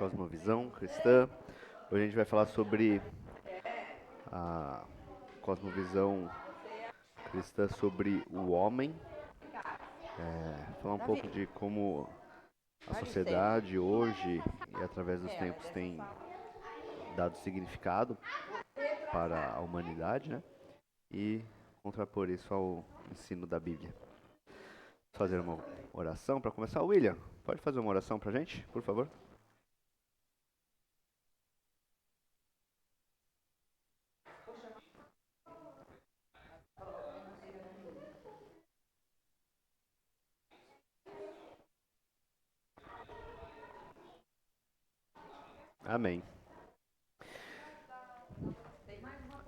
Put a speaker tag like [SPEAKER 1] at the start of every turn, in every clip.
[SPEAKER 1] Cosmovisão Cristã. Hoje a gente vai falar sobre a cosmovisão cristã sobre o homem, falar um pouco de como a sociedade hoje e através dos tempos tem dado significado para a humanidade, né? E contrapor isso ao ensino da Bíblia. Vou fazer uma oração para começar. William, pode fazer uma oração para a gente, por favor? Amém.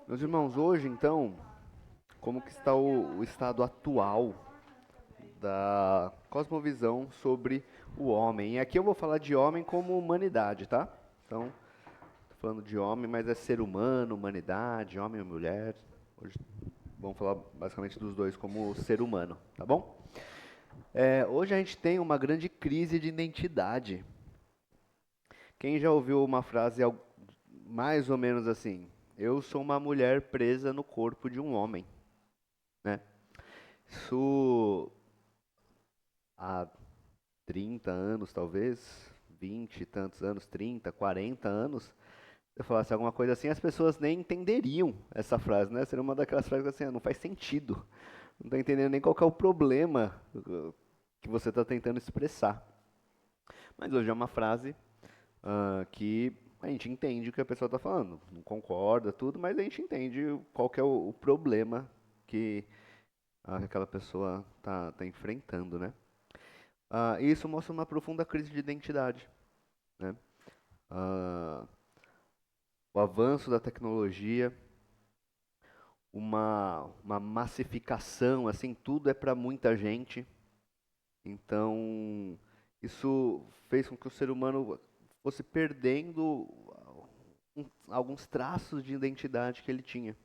[SPEAKER 1] Meus irmãos, hoje então, como que está o estado atual da cosmovisão sobre o homem? E aqui eu vou falar de homem como humanidade, tá? Então, tô falando de homem, mas é ser humano, humanidade, homem ou mulher. Hoje vamos falar basicamente dos dois como ser humano, tá bom? Hoje a gente tem uma grande crise de identidade. Quem já ouviu uma frase mais ou menos assim: eu sou uma mulher presa no corpo de um homem, né? Isso há 30 anos, talvez, 20 e tantos anos, 30, 40 anos, se eu falasse alguma coisa assim, as pessoas nem entenderiam essa frase, né? Seria uma daquelas frases assim, não faz sentido. Não está entendendo nem qual que é o problema que você está tentando expressar. Mas hoje é uma frase que a gente entende o que a pessoa está falando. Não concorda, tudo, mas a gente entende qual que é o problema que aquela pessoa está enfrentando, né? E isso mostra uma profunda crise de identidade, né? Ah, o avanço da tecnologia, uma massificação, assim, tudo é para muita gente. Então, isso fez com que o ser humano fosse perdendo alguns traços de identidade que ele tinha.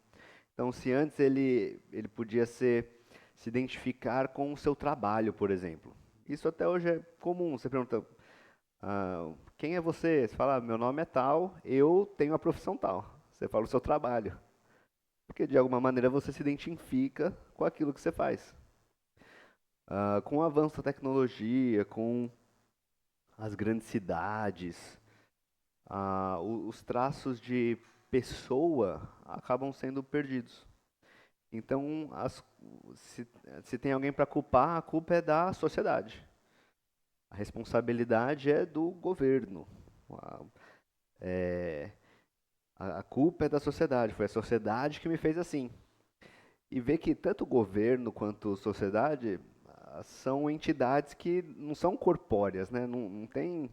[SPEAKER 1] Então, se antes ele podia se identificar com o seu trabalho, por exemplo. Isso até hoje é comum. Você pergunta, quem é você? Você fala, meu nome é tal, eu tenho a profissão tal. Você fala o seu trabalho. Porque de alguma maneira você se identifica com aquilo que você faz. Com o avanço da tecnologia, com as grandes cidades, os traços de pessoa acabam sendo perdidos. Então, se tem alguém para culpar, a culpa é da sociedade. A responsabilidade é do governo. A, é, a culpa é da sociedade. Foi a sociedade que me fez assim. E ver que tanto o governo quanto a sociedade são entidades que não são corpóreas, né? Não tem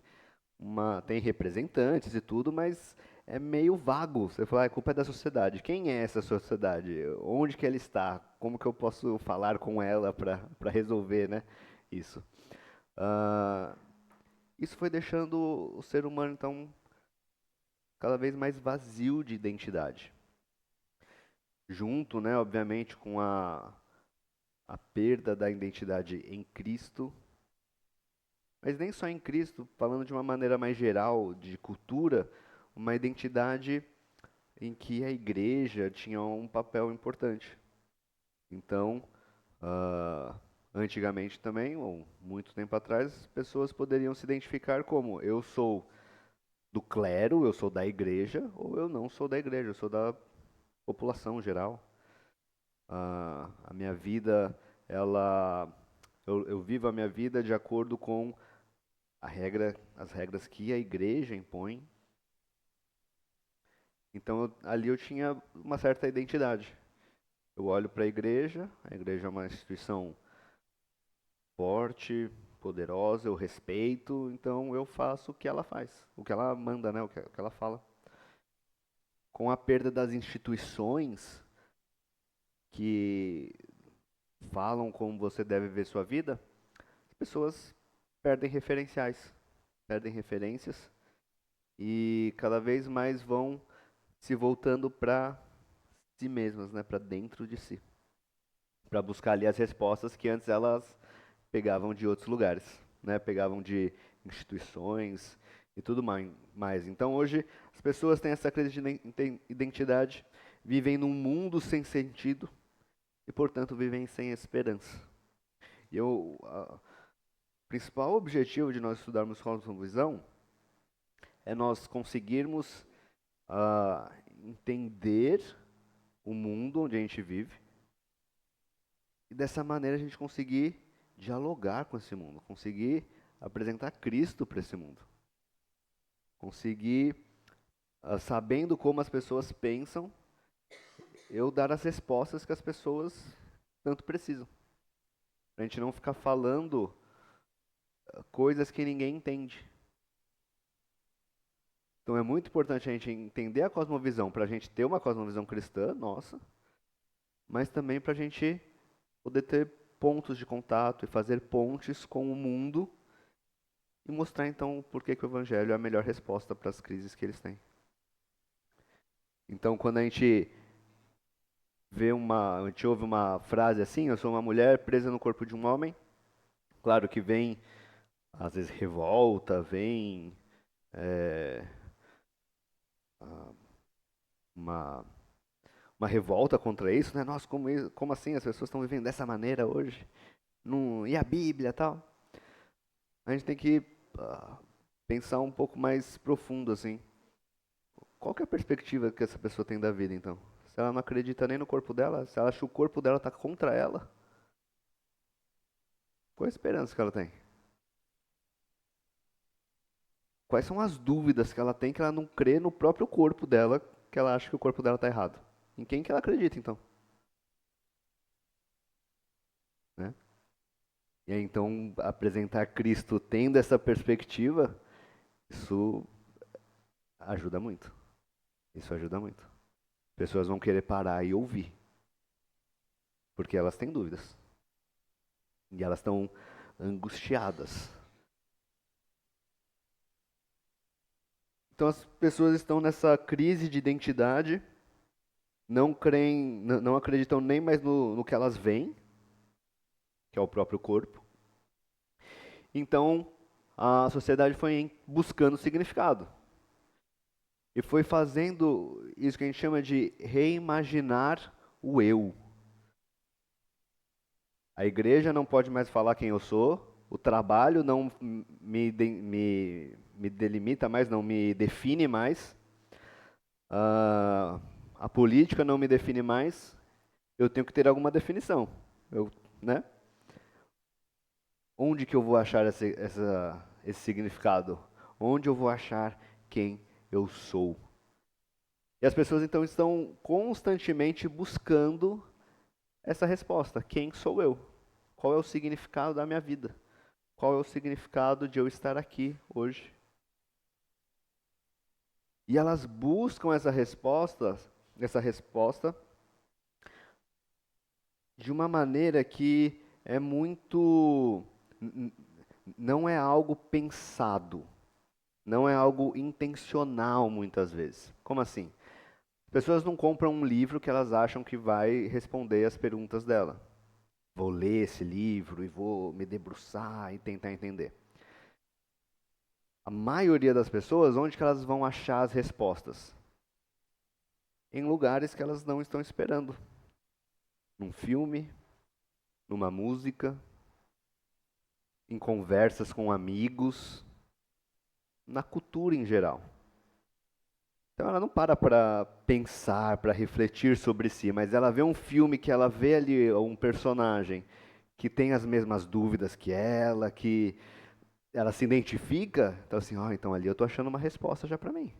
[SPEAKER 1] tem representantes e tudo, mas é meio vago. Você fala, a culpa é da sociedade. Quem é essa sociedade? Onde que ela está? Como que eu posso falar com ela para resolver, né, isso? Ah, isso foi deixando o ser humano, então, cada vez mais vazio de identidade. Junto, né, obviamente, com a perda da identidade em Cristo, mas nem só em Cristo, falando de uma maneira mais geral, de cultura, uma identidade em que a igreja tinha um papel importante. Então, antigamente também, ou muito tempo atrás, as pessoas poderiam se identificar como eu sou do clero, eu sou da igreja, ou eu não sou da igreja, eu sou da população geral. A minha vida, eu vivo a minha vida de acordo com as regras que a igreja impõe. Então, ali eu tinha uma certa identidade. Eu olho para a igreja é uma instituição forte, poderosa, eu respeito, então eu faço o que ela faz, o que ela manda, né, o que ela fala. Com a perda das instituições que falam como você deve ver sua vida, as pessoas perdem referenciais, perdem referências e cada vez mais vão se voltando para si mesmas, né, para dentro de si, para buscar ali as respostas que antes elas pegavam de outros lugares, né? Pegavam de instituições e tudo mais. Então hoje as pessoas têm essa crise de identidade, vivem num mundo sem sentido e, portanto, vivem sem esperança. E o principal objetivo de nós estudarmos cosmovisão é nós conseguirmos entender o mundo onde a gente vive e dessa maneira a gente conseguir dialogar com esse mundo, conseguir apresentar Cristo para esse mundo, conseguir, sabendo como as pessoas pensam, eu dar as respostas que as pessoas tanto precisam. Para a gente não ficar falando coisas que ninguém entende. Então é muito importante a gente entender a cosmovisão, para a gente ter uma cosmovisão cristã, nossa, mas também para a gente poder ter pontos de contato e fazer pontes com o mundo e mostrar então por que o Evangelho é a melhor resposta para as crises que eles têm. Então quando a gente ouve uma frase assim, eu sou uma mulher presa no corpo de um homem, claro que vem, às vezes, revolta, vem uma revolta contra isso, né? Nossa, como assim as pessoas estão vivendo dessa maneira hoje? E a Bíblia e tal? A gente tem que pensar um pouco mais profundo, assim. Qual que é a perspectiva que essa pessoa tem da vida, então? Se ela não acredita nem no corpo dela, se ela acha que o corpo dela está contra ela, qual é a esperança que ela tem? Quais são as dúvidas que ela tem que ela não crê no próprio corpo dela, que ela acha que o corpo dela está errado? Em quem que ela acredita, então? Né? E aí, então, apresentar Cristo tendo essa perspectiva, isso ajuda muito. Isso ajuda muito. Pessoas vão querer parar e ouvir, porque elas têm dúvidas. E elas estão angustiadas. Então as pessoas estão nessa crise de identidade, não creem, não acreditam nem mais no que elas veem, que é o próprio corpo. Então a sociedade foi buscando significado. E foi fazendo isso que a gente chama de reimaginar o eu. A igreja não pode mais falar quem eu sou, o trabalho não me delimita mais, não me define mais, a política não me define mais, eu tenho que ter alguma definição. Né? Onde que eu vou achar esse significado? Onde eu vou achar quem eu sou? E as pessoas então estão constantemente buscando essa resposta. Quem sou eu? Qual é o significado da minha vida? Qual é o significado de eu estar aqui hoje? E elas buscam essa resposta de uma maneira que é muito, não é algo pensado, não é algo intencional muitas vezes. Como assim? As pessoas não compram um livro que elas acham que vai responder as perguntas dela. Vou ler esse livro e vou me debruçar e tentar entender. A maioria das pessoas, onde que elas vão achar as respostas? Em lugares que elas não estão esperando. Num filme, numa música, em conversas com amigos, na cultura em geral. Então ela não para pensar, para refletir sobre si, mas ela vê um filme que ela vê ali um personagem que tem as mesmas dúvidas que ela, que ela se identifica, então assim, então ali eu estou achando uma resposta já para mim.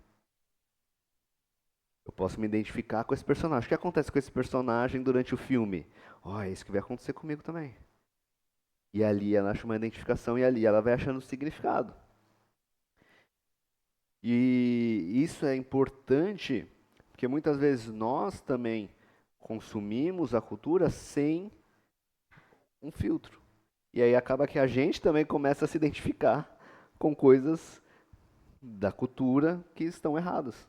[SPEAKER 1] Eu posso me identificar com esse personagem. O que acontece com esse personagem durante o filme? É isso que vai acontecer comigo também. E ali ela acha uma identificação e ali ela vai achando significado. E isso é importante, porque muitas vezes nós também consumimos a cultura sem um filtro. E aí acaba que a gente também começa a se identificar com coisas da cultura que estão erradas.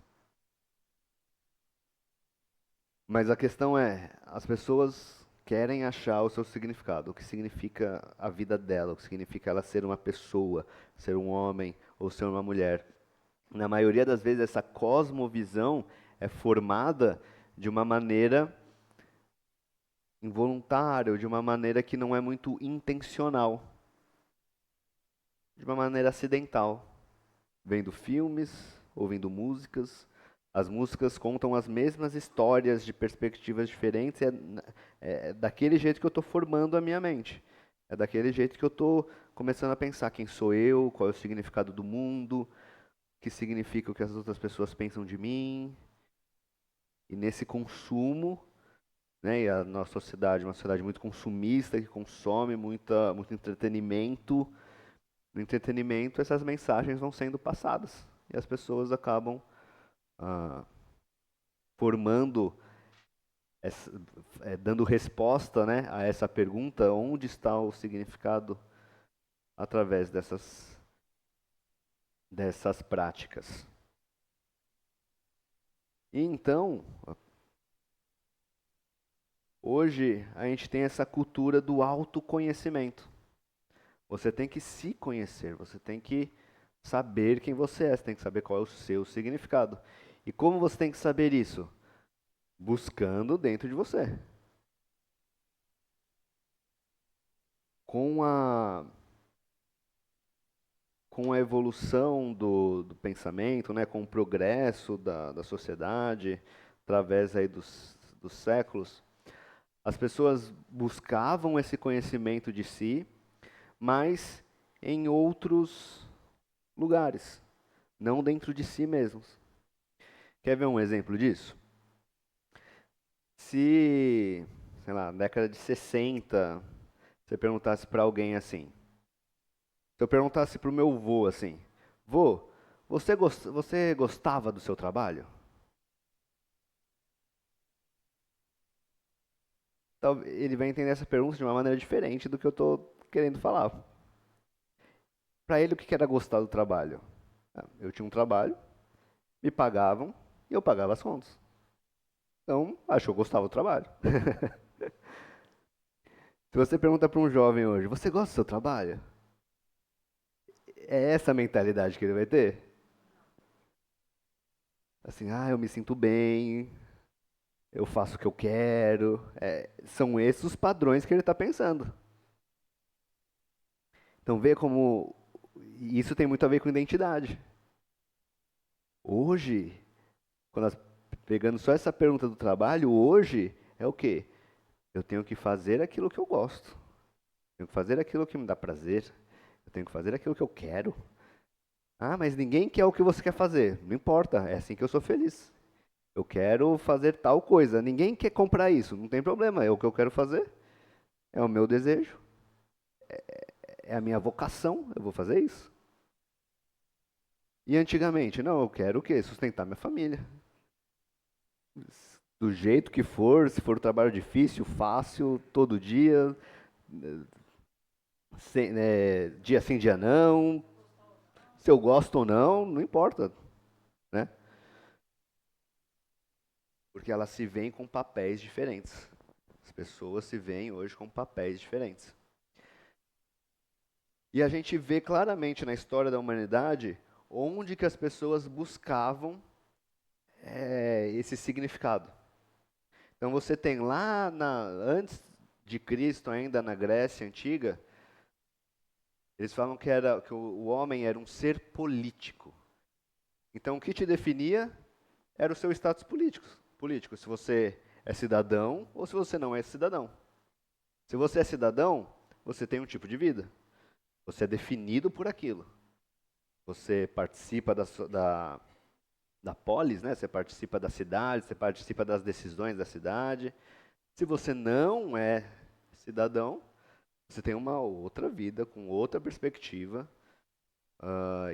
[SPEAKER 1] Mas a questão é, as pessoas querem achar o seu significado, o que significa a vida dela, o que significa ela ser uma pessoa, ser um homem ou ser uma mulher. Na maioria das vezes, essa cosmovisão é formada de uma maneira involuntária, ou de uma maneira que não é muito intencional, de uma maneira acidental, vendo filmes, ouvindo músicas. As músicas contam as mesmas histórias de perspectivas diferentes, é daquele jeito que eu estou formando a minha mente. É daquele jeito que eu estou começando a pensar quem sou eu, qual é o significado do mundo, o que significa o que as outras pessoas pensam de mim. E nesse consumo, né, e a nossa sociedade é uma sociedade muito consumista, que consome muito entretenimento. No entretenimento, essas mensagens vão sendo passadas. E as pessoas acabam ah, formando, dando resposta, né, a essa pergunta, onde está o significado através dessas práticas. E então, hoje a gente tem essa cultura do autoconhecimento. Você tem que se conhecer, você tem que saber quem você é, você tem que saber qual é o seu significado. E como você tem que saber isso? Buscando dentro de você. Com a, com a evolução do pensamento, né, com o progresso da sociedade, através aí dos séculos, as pessoas buscavam esse conhecimento de si, mas em outros lugares, não dentro de si mesmos. Quer ver um exemplo disso? Se, sei lá, na década de 60, você perguntasse para alguém assim, se eu perguntasse para o meu vô assim, vô, você gostava do seu trabalho? Ele vai entender essa pergunta de uma maneira diferente do que eu estou querendo falar. Para ele, o que era gostar do trabalho? Eu tinha um trabalho, me pagavam e eu pagava as contas. Então, acho que eu gostava do trabalho. Se você pergunta para um jovem hoje, você gosta do seu trabalho? É essa a mentalidade que ele vai ter? Assim, eu me sinto bem, eu faço o que eu quero. São esses os padrões que ele está pensando. Então, vê como isso tem muito a ver com identidade. Hoje, pegando só essa pergunta do trabalho, hoje é o quê? Eu tenho que fazer aquilo que eu gosto. Eu tenho que fazer aquilo que me dá prazer. Eu tenho que fazer aquilo que eu quero. Mas ninguém quer o que você quer fazer. Não importa, é assim que eu sou feliz. Eu quero fazer tal coisa. Ninguém quer comprar isso. Não tem problema, é o que eu quero fazer. É o meu desejo. É a minha vocação. Eu vou fazer isso. E antigamente, não, eu quero o quê? Sustentar minha família. Do jeito que for, se for um trabalho difícil, fácil, todo dia, dia sim, dia não, se eu gosto ou não, não importa, né? Porque elas se veem com papéis diferentes. As pessoas se veem hoje com papéis diferentes. E a gente vê claramente na história da humanidade onde que as pessoas buscavam esse significado. Então você tem lá antes de Cristo, ainda na Grécia Antiga, eles falam que o homem era um ser político. Então o que te definia era o seu status político. Se você é cidadão ou se você não é cidadão. Se você é cidadão, você tem um tipo de vida. Você é definido por aquilo. Você participa da polis, né? Você participa da cidade, você participa das decisões da cidade. Se você não é cidadão, você tem uma outra vida, com outra perspectiva.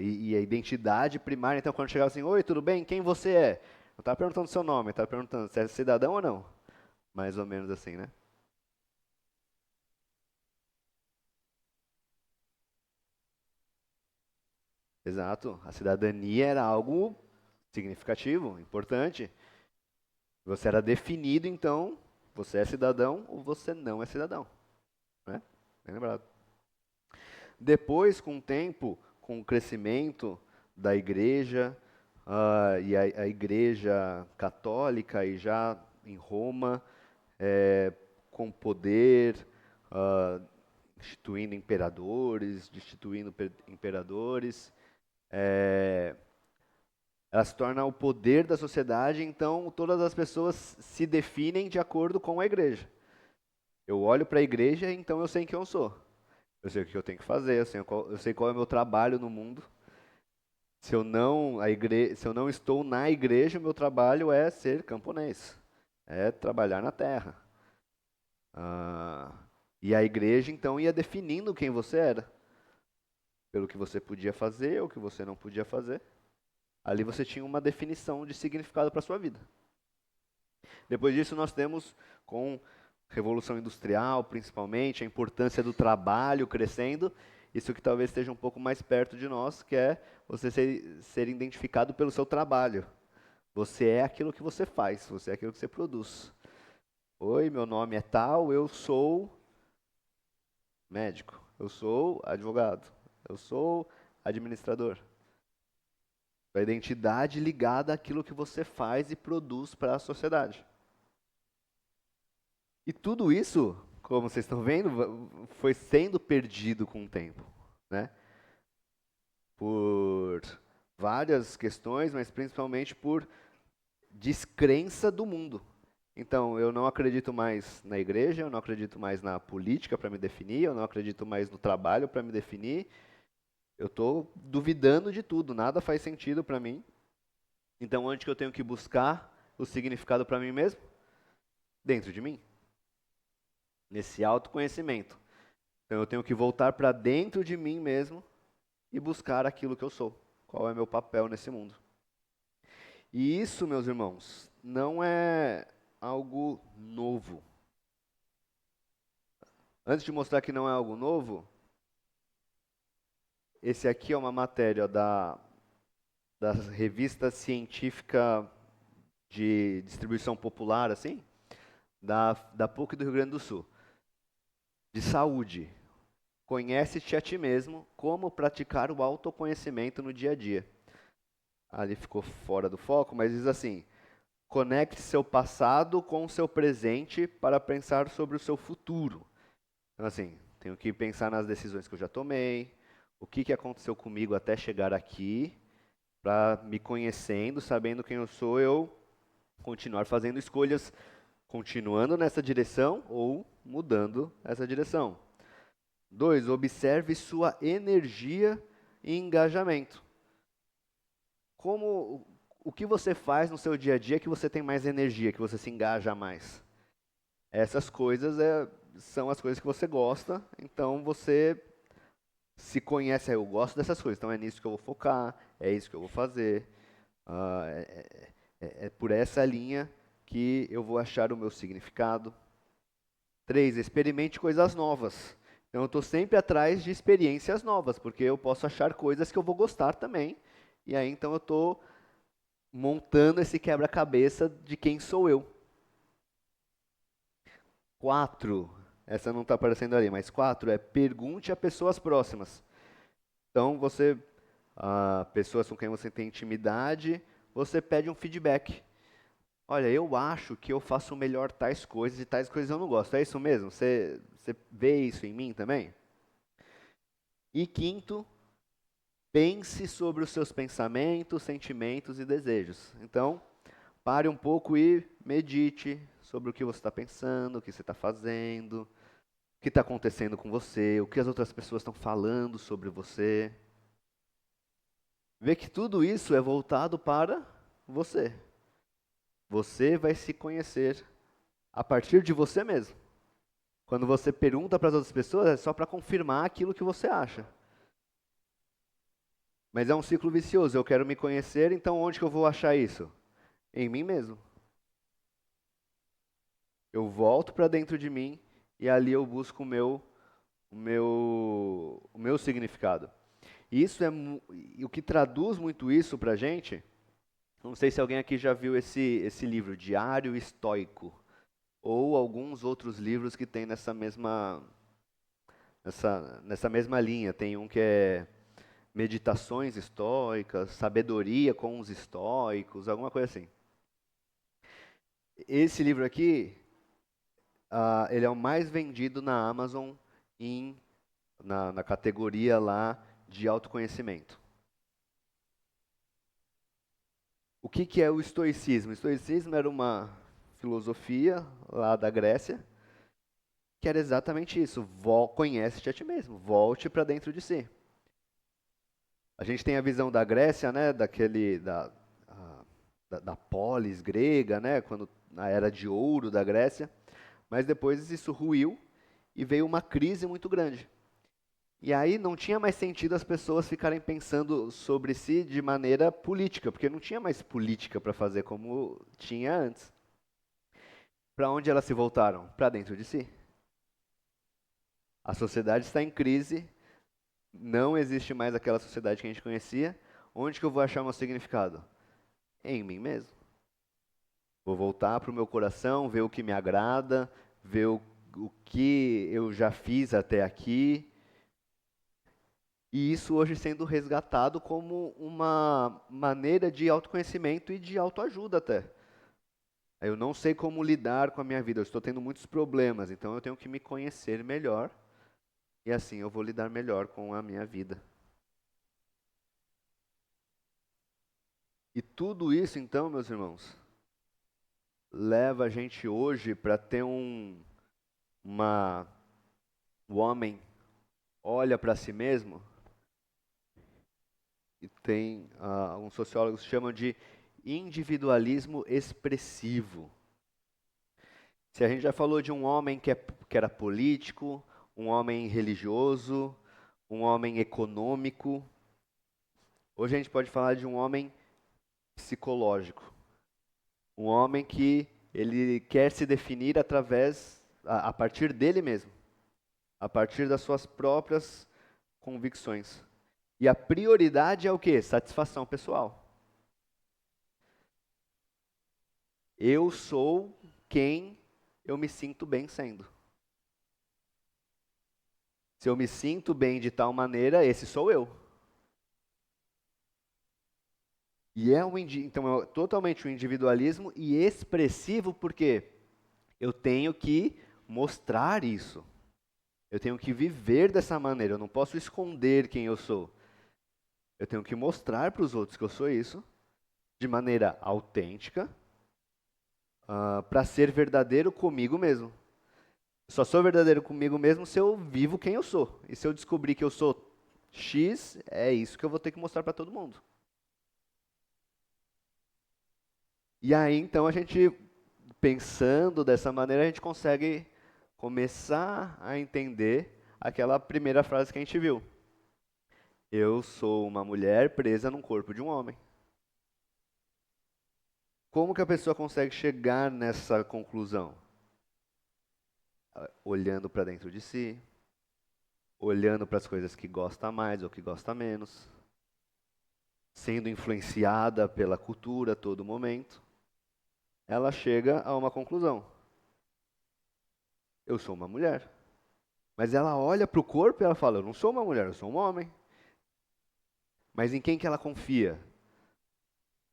[SPEAKER 1] E a identidade primária, então, quando chegava assim, oi, tudo bem? Quem você é? Não estava perguntando o seu nome, estava perguntando se é cidadão ou não. Mais ou menos assim, né? Exato. A cidadania era algo significativo, importante. Você era definido, então, você é cidadão ou você não é cidadão. Né? Bem lembrado. Depois, com o tempo, com o crescimento da igreja, e a Igreja Católica, e já em Roma, com poder, ah, destituindo imperadores. Ela se torna o poder da sociedade, então todas as pessoas se definem de acordo com a igreja. Eu olho para a igreja, então eu sei quem eu sou. Eu sei o que eu tenho que fazer, eu sei qual é o meu trabalho no mundo. Se eu não estou na igreja, o meu trabalho é ser camponês, é trabalhar na terra. E a igreja, então, ia definindo quem você era, pelo que você podia fazer ou o que você não podia fazer. Ali você tinha uma definição de significado para a sua vida. Depois disso, nós temos, com Revolução Industrial, principalmente, a importância do trabalho crescendo, isso que talvez esteja um pouco mais perto de nós, que é você ser identificado pelo seu trabalho. Você é aquilo que você faz, você é aquilo que você produz. Oi, meu nome é tal, eu sou médico, eu sou advogado, eu sou administrador. A identidade ligada àquilo que você faz e produz para a sociedade. E tudo isso, como vocês estão vendo, foi sendo perdido com o tempo, né? Por várias questões, mas principalmente por descrença do mundo. Então, eu não acredito mais na igreja, eu não acredito mais na política para me definir, eu não acredito mais no trabalho para me definir. Eu estou duvidando de tudo, nada faz sentido para mim. Então, onde que eu tenho que buscar o significado para mim mesmo? Dentro de mim. Nesse autoconhecimento. Então, eu tenho que voltar para dentro de mim mesmo e buscar aquilo que eu sou. Qual é meu papel nesse mundo? E isso, meus irmãos, não é algo novo. Antes de mostrar que não é algo novo, esse aqui é uma matéria da revista científica de distribuição popular, assim, da PUC do Rio Grande do Sul, de saúde. Conhece-te a ti mesmo, como praticar o autoconhecimento no dia a dia. Ali ficou fora do foco, mas diz assim: conecte seu passado com o seu presente para pensar sobre o seu futuro. Então, assim, tenho que pensar nas decisões que eu já tomei, o que aconteceu comigo até chegar aqui, para me conhecendo, sabendo quem eu sou, eu continuar fazendo escolhas, continuando nessa direção ou mudando essa direção. 2, observe sua energia e engajamento. O que você faz no seu dia a dia que você tem mais energia, que você se engaja mais? Essas coisas são as coisas que você gosta, então você se conhece, eu gosto dessas coisas, então é nisso que eu vou focar, é isso que eu vou fazer. É por essa linha que eu vou achar o meu significado. 3, experimente coisas novas. Então eu estou sempre atrás de experiências novas, porque eu posso achar coisas que eu vou gostar também. E aí então eu estou montando esse quebra-cabeça de quem sou eu. 4, essa não está aparecendo ali, mas 4 é pergunte a pessoas próximas. Então pessoas com quem você tem intimidade, você pede um feedback. Olha, eu acho que eu faço melhor tais coisas e tais coisas eu não gosto. É isso mesmo? Você vê isso em mim também? E 5, pense sobre os seus pensamentos, sentimentos e desejos. Então, pare um pouco e medite sobre o que você está pensando, o que você está fazendo, o que está acontecendo com você, o que as outras pessoas estão falando sobre você. Vê que tudo isso é voltado para você. Você vai se conhecer a partir de você mesmo. Quando você pergunta para as outras pessoas, é só para confirmar aquilo que você acha. Mas é um ciclo vicioso. Eu quero me conhecer, então onde que eu vou achar isso? Em mim mesmo. Eu volto para dentro de mim e ali eu busco o meu significado. E isso o que traduz muito isso para a gente. Não sei se alguém aqui já viu esse livro, Diário Estoico, ou alguns outros livros que tem nessa mesma linha. Tem um que é meditações estoicas, sabedoria com os estoicos, alguma coisa assim. Esse livro aqui, ele é o mais vendido na Amazon na categoria lá de autoconhecimento. O que é o estoicismo? O estoicismo era uma filosofia lá da Grécia que era exatamente isso. Conhece-te a ti mesmo, volte para dentro de si. A gente tem a visão da Grécia, né, da polis grega, né, quando na era de ouro da Grécia, mas depois isso ruiu e veio uma crise muito grande. E aí não tinha mais sentido as pessoas ficarem pensando sobre si de maneira política, porque não tinha mais política para fazer como tinha antes. Para onde elas se voltaram? Para dentro de si. A sociedade está em crise, não existe mais aquela sociedade que a gente conhecia. Onde que eu vou achar meu significado? Em mim mesmo. Vou voltar para o meu coração, ver o que me agrada, ver o que eu já fiz até aqui. E isso hoje sendo resgatado como uma maneira de autoconhecimento e de autoajuda até. Eu não sei como lidar com a minha vida, eu estou tendo muitos problemas, então eu tenho que me conhecer melhor e assim eu vou lidar melhor com a minha vida. E tudo isso, então, meus irmãos, leva a gente hoje para ter o homem olha para si mesmo e tem alguns sociólogos chamam de individualismo expressivo. Se a gente já falou de um homem que era político, um homem religioso, um homem econômico, hoje a gente pode falar de um homem psicológico. Um homem que ele quer se definir a partir dele mesmo, a partir das suas próprias convicções. E a prioridade é o quê? Satisfação pessoal. Eu sou quem eu me sinto bem sendo. Se eu me sinto bem de tal maneira, esse sou eu. E então é totalmente um individualismo e expressivo porque eu tenho que mostrar isso. Eu tenho que viver dessa maneira, eu não posso esconder quem eu sou. Eu tenho que mostrar para os outros que eu sou isso, de maneira autêntica, para ser verdadeiro comigo mesmo. Só sou verdadeiro comigo mesmo se eu vivo quem eu sou. E se eu descobrir que eu sou X, é isso que eu vou ter que mostrar para todo mundo. E aí, então, a gente, pensando dessa maneira, a gente consegue começar a entender aquela primeira frase que a gente viu. Eu sou uma mulher presa num corpo de um homem. Como que a pessoa consegue chegar nessa conclusão? Olhando para dentro de si, olhando para as coisas que gosta mais ou que gosta menos, sendo influenciada pela cultura a todo momento, ela chega a uma conclusão. Eu sou uma mulher. Mas ela olha para o corpo e ela fala, eu não sou uma mulher, eu sou um homem. Mas em quem que ela confia?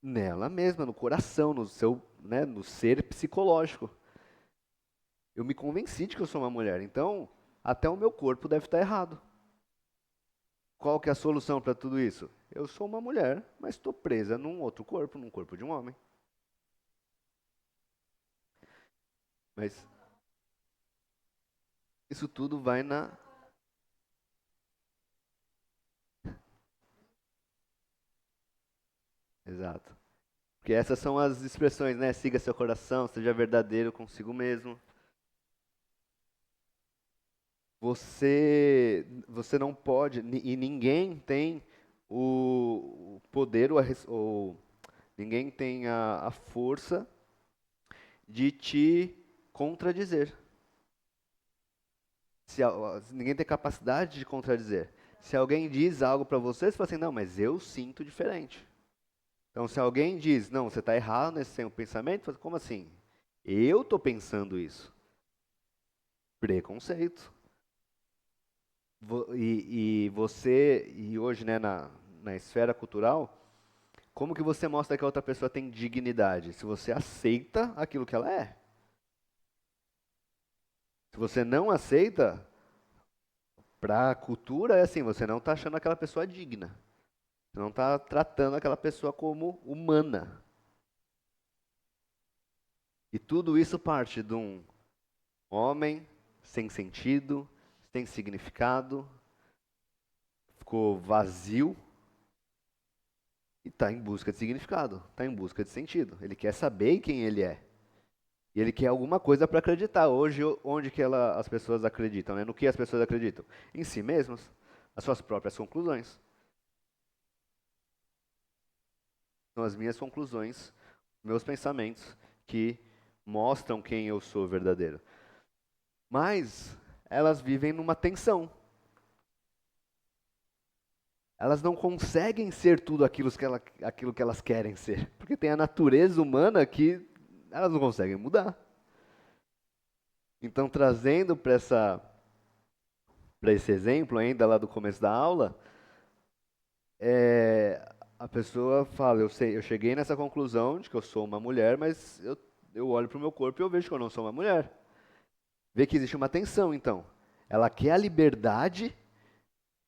[SPEAKER 1] Nela mesma, no coração, no ser psicológico. Eu me convenci de que eu sou uma mulher, então até o meu corpo deve estar errado. Qual que é a solução para tudo isso? Eu sou uma mulher, mas estou presa num outro corpo, num corpo de um homem. Mas isso tudo vai na... Exato. Porque essas são as expressões, né? Siga seu coração, seja verdadeiro consigo mesmo. Você não pode, e ninguém tem o poder ou ninguém tem a força de te contradizer. Ninguém tem capacidade de contradizer. Se alguém diz algo para você, você fala assim, não, mas eu sinto diferente. Então, se alguém diz, não, você está errado nesse seu pensamento, você fala, como assim? Eu estou pensando isso. Preconceito. E você, e hoje, né, na esfera cultural, como que você mostra que a outra pessoa tem dignidade? Se você aceita aquilo que ela é. Se você não aceita, para a cultura é assim, você não está achando aquela pessoa digna. Você não está tratando aquela pessoa como humana. E tudo isso parte de um homem sem sentido, sem significado, ficou vazio e está em busca de significado, está em busca de sentido. Ele quer saber quem ele é. E ele quer alguma coisa para acreditar. Hoje, onde que as pessoas acreditam, né? No que as pessoas acreditam? Em si mesmas, as suas próprias conclusões. São as minhas conclusões, meus pensamentos, que mostram quem eu sou verdadeiro. Mas elas vivem numa tensão. Elas não conseguem ser tudo aquilo que elas querem ser. Porque tem a natureza humana que elas não conseguem mudar. Então, trazendo para esse exemplo, ainda lá do começo da aula, a pessoa fala, eu sei, eu cheguei nessa conclusão de que eu sou uma mulher, mas eu olho para o meu corpo e eu vejo que eu não sou uma mulher. Vê que existe uma tensão, então. Ela quer a liberdade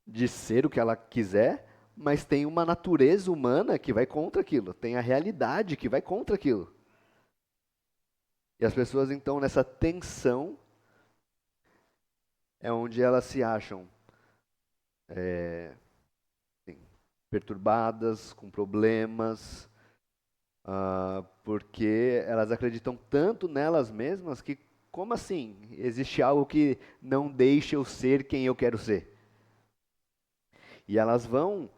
[SPEAKER 1] de ser o que ela quiser, mas tem uma natureza humana que vai contra aquilo, tem a realidade que vai contra aquilo. E as pessoas, então, nessa tensão, é onde elas se acham assim, perturbadas, com problemas, porque elas acreditam tanto nelas mesmas que, como assim? Existe algo que não deixa eu ser quem eu quero ser. E elas vão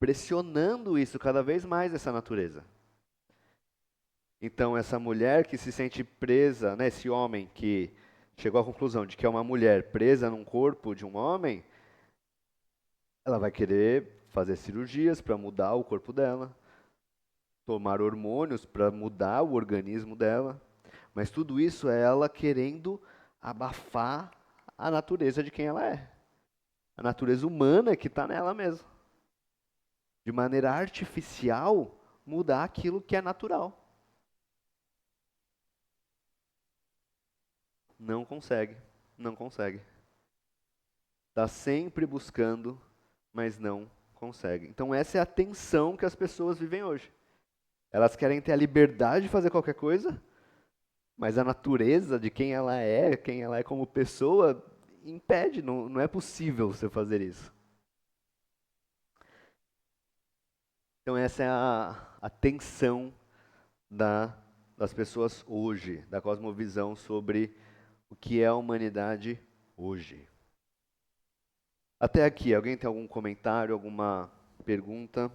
[SPEAKER 1] pressionando isso cada vez mais, essa natureza. Então, essa mulher que se sente presa, né, esse homem que chegou à conclusão de que é uma mulher presa num corpo de um homem, ela vai querer fazer cirurgias para mudar o corpo dela, tomar hormônios para mudar o organismo dela, mas tudo isso é ela querendo abafar a natureza de quem ela é, a natureza humana que está nela mesma, de maneira artificial mudar aquilo que é natural. Não consegue, não consegue. Está sempre buscando, mas não consegue. Então essa é a tensão que as pessoas vivem hoje. Elas querem ter a liberdade de fazer qualquer coisa, mas a natureza de quem ela é como pessoa, impede, não é possível você fazer isso. Então essa é a tensão das pessoas hoje, da cosmovisão sobre o que é a humanidade hoje. Até aqui, alguém tem algum comentário, alguma pergunta?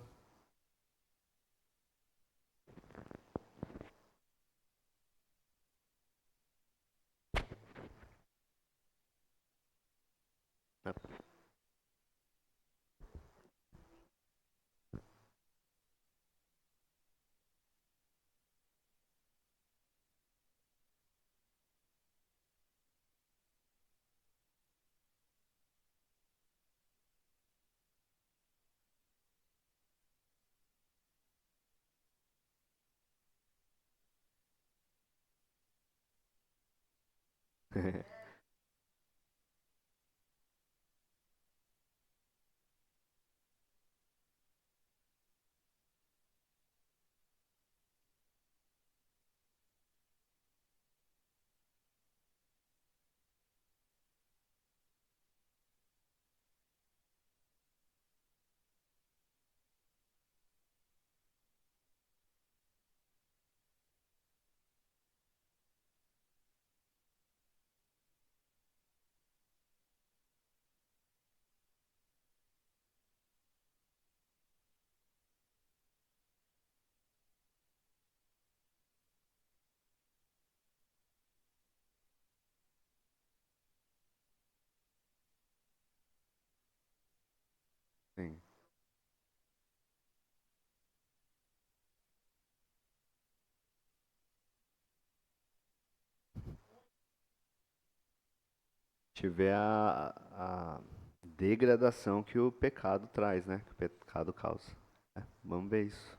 [SPEAKER 1] Sim. Tiver degradação que o pecado traz, né? Que o pecado causa. Vamos ver isso.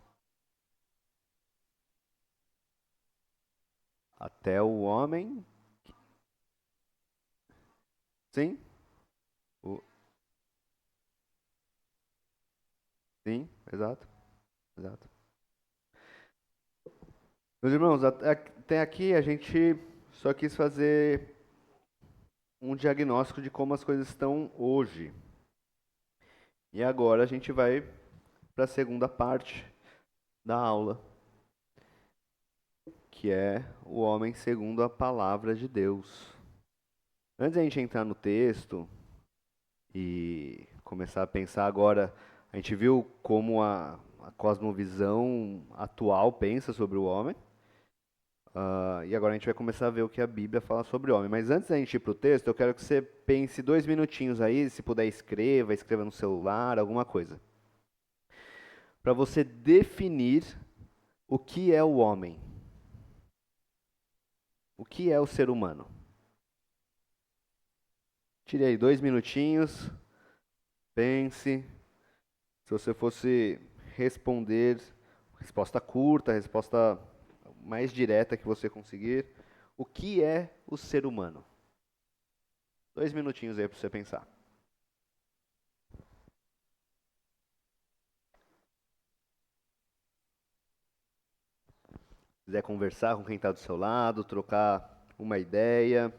[SPEAKER 1] Até o homem. Sim? O- Sim, exato. Exato. Meus irmãos, até aqui a gente só quis fazer um diagnóstico de como as coisas estão hoje. E agora a gente vai para a segunda parte da aula, que é o homem segundo a palavra de Deus. Antes da gente entrar no texto e começar a pensar agora, a gente viu como a cosmovisão atual pensa sobre o homem. E agora a gente vai começar a ver o que a Bíblia fala sobre o homem. Mas antes da gente ir para o texto, eu quero que você pense 2 minutinhos aí, se puder escreva no celular, alguma coisa. Para você definir o que é o homem. O que é o ser humano? Tire aí 2 minutinhos, pense. Se você fosse responder, resposta curta, resposta mais direta que você conseguir, o que é o ser humano? 2 minutinhos aí para você pensar. Se quiser conversar com quem está do seu lado, trocar uma ideia.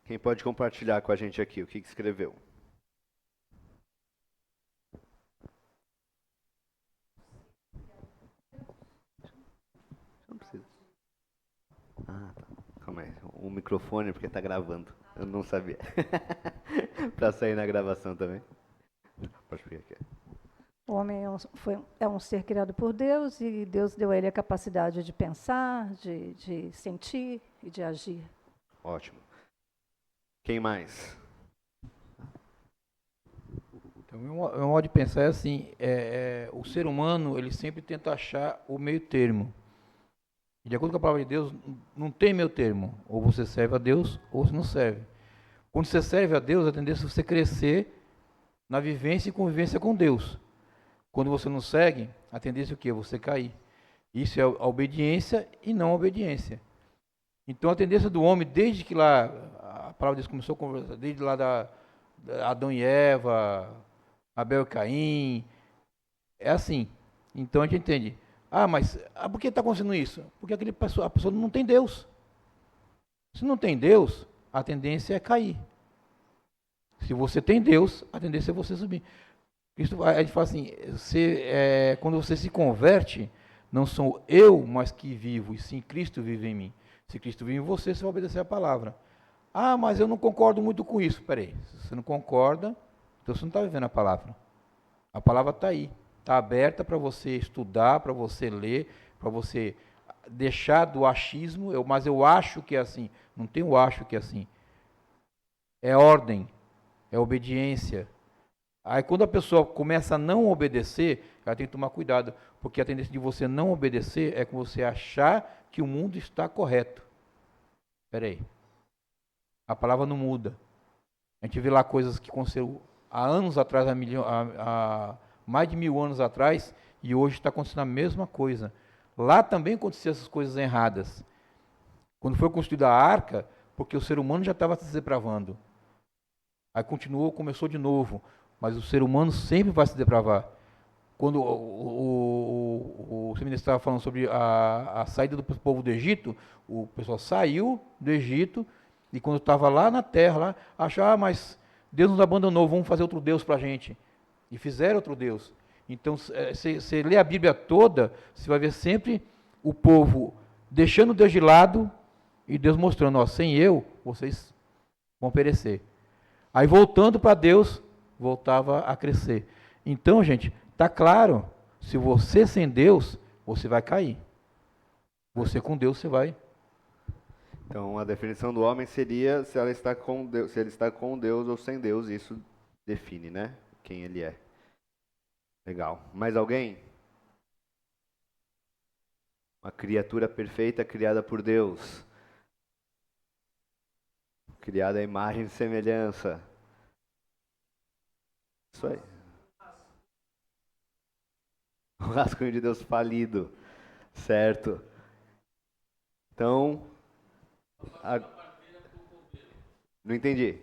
[SPEAKER 1] Quem pode compartilhar com a gente aqui o que escreveu? Não precisa. Ah, tá. Calma aí. O microfone, porque tá gravando. Eu não sabia. Pra sair na gravação também. Pode ficar aqui.
[SPEAKER 2] O homem é um ser criado por Deus e Deus deu a ele a capacidade de pensar, de sentir e de agir.
[SPEAKER 1] Ótimo. Quem mais?
[SPEAKER 3] Então, meu modo de pensar é assim, o ser humano, ele sempre tenta achar o meio termo. E de acordo com a palavra de Deus, não tem meio termo. Ou você serve a Deus, ou você não serve. Quando você serve a Deus, a tendência é você crescer na vivência e convivência com Deus. Quando você não segue, a tendência é o quê? Você cair. Isso é a obediência e não a obediência. Então a tendência do homem, desde que lá, a palavra de Deus começou a conversar, desde lá da Adão e Eva, Abel e Caim, é assim. Então a gente entende. Mas por que está acontecendo isso? Porque a pessoa não tem Deus. Se não tem Deus, a tendência é cair. Se você tem Deus, a tendência é você subir. Isso, a gente fala assim, quando você se converte, não sou eu mais que vivo, e sim Cristo vive em mim. Se Cristo vive em você, você vai obedecer a palavra. Mas eu não concordo muito com isso. Peraí, se você não concorda, então você não está vivendo a palavra. A palavra está aí, está aberta para você estudar, para você ler, para você deixar do achismo, mas eu acho que é assim. Não tem o acho que é assim. É ordem, é obediência. Aí quando a pessoa começa a não obedecer, ela tem que tomar cuidado, porque a tendência de você não obedecer é que você achar que o mundo está correto. Espera aí. A palavra não muda. A gente vê lá coisas que aconteceram há anos atrás, há mais de 1000 anos atrás, e hoje está acontecendo a mesma coisa. Lá também aconteciam essas coisas erradas. Quando foi construída a arca, porque o ser humano já estava se depravando. Aí continuou, começou de novo. Mas o ser humano sempre vai se depravar. Quando o ministro estava falando sobre a saída do povo do Egito, o pessoal saiu do Egito e quando estava lá na terra, lá, achava, mas Deus nos abandonou, vamos fazer outro Deus para a gente. E fizeram outro Deus. Então, você lê a Bíblia toda, você vai ver sempre o povo deixando Deus de lado e Deus mostrando, ó, sem eu, vocês vão perecer. Aí voltando para Deus, voltava a crescer. Então, gente, tá claro, se você sem Deus, você vai cair. Você com Deus, você vai.
[SPEAKER 1] Então, a definição do homem seria se ela está com Deus, se ele está com Deus ou sem Deus, isso define, né? Quem ele é. Legal. Mais alguém? Uma criatura perfeita criada por Deus. Criada à imagem e semelhança. Isso aí. O rascunho de Deus falido. Certo. Então, não entendi.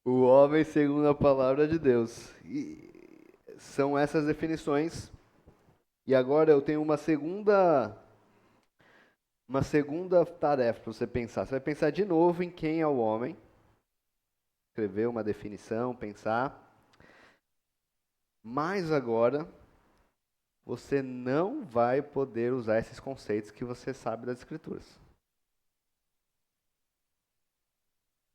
[SPEAKER 1] O homem segundo a palavra de Deus. E são essas definições. E agora eu tenho uma segunda tarefa para você pensar. Você vai pensar de novo em quem é o homem. Escrever uma definição, pensar. Mas agora você não vai poder usar esses conceitos que você sabe das Escrituras.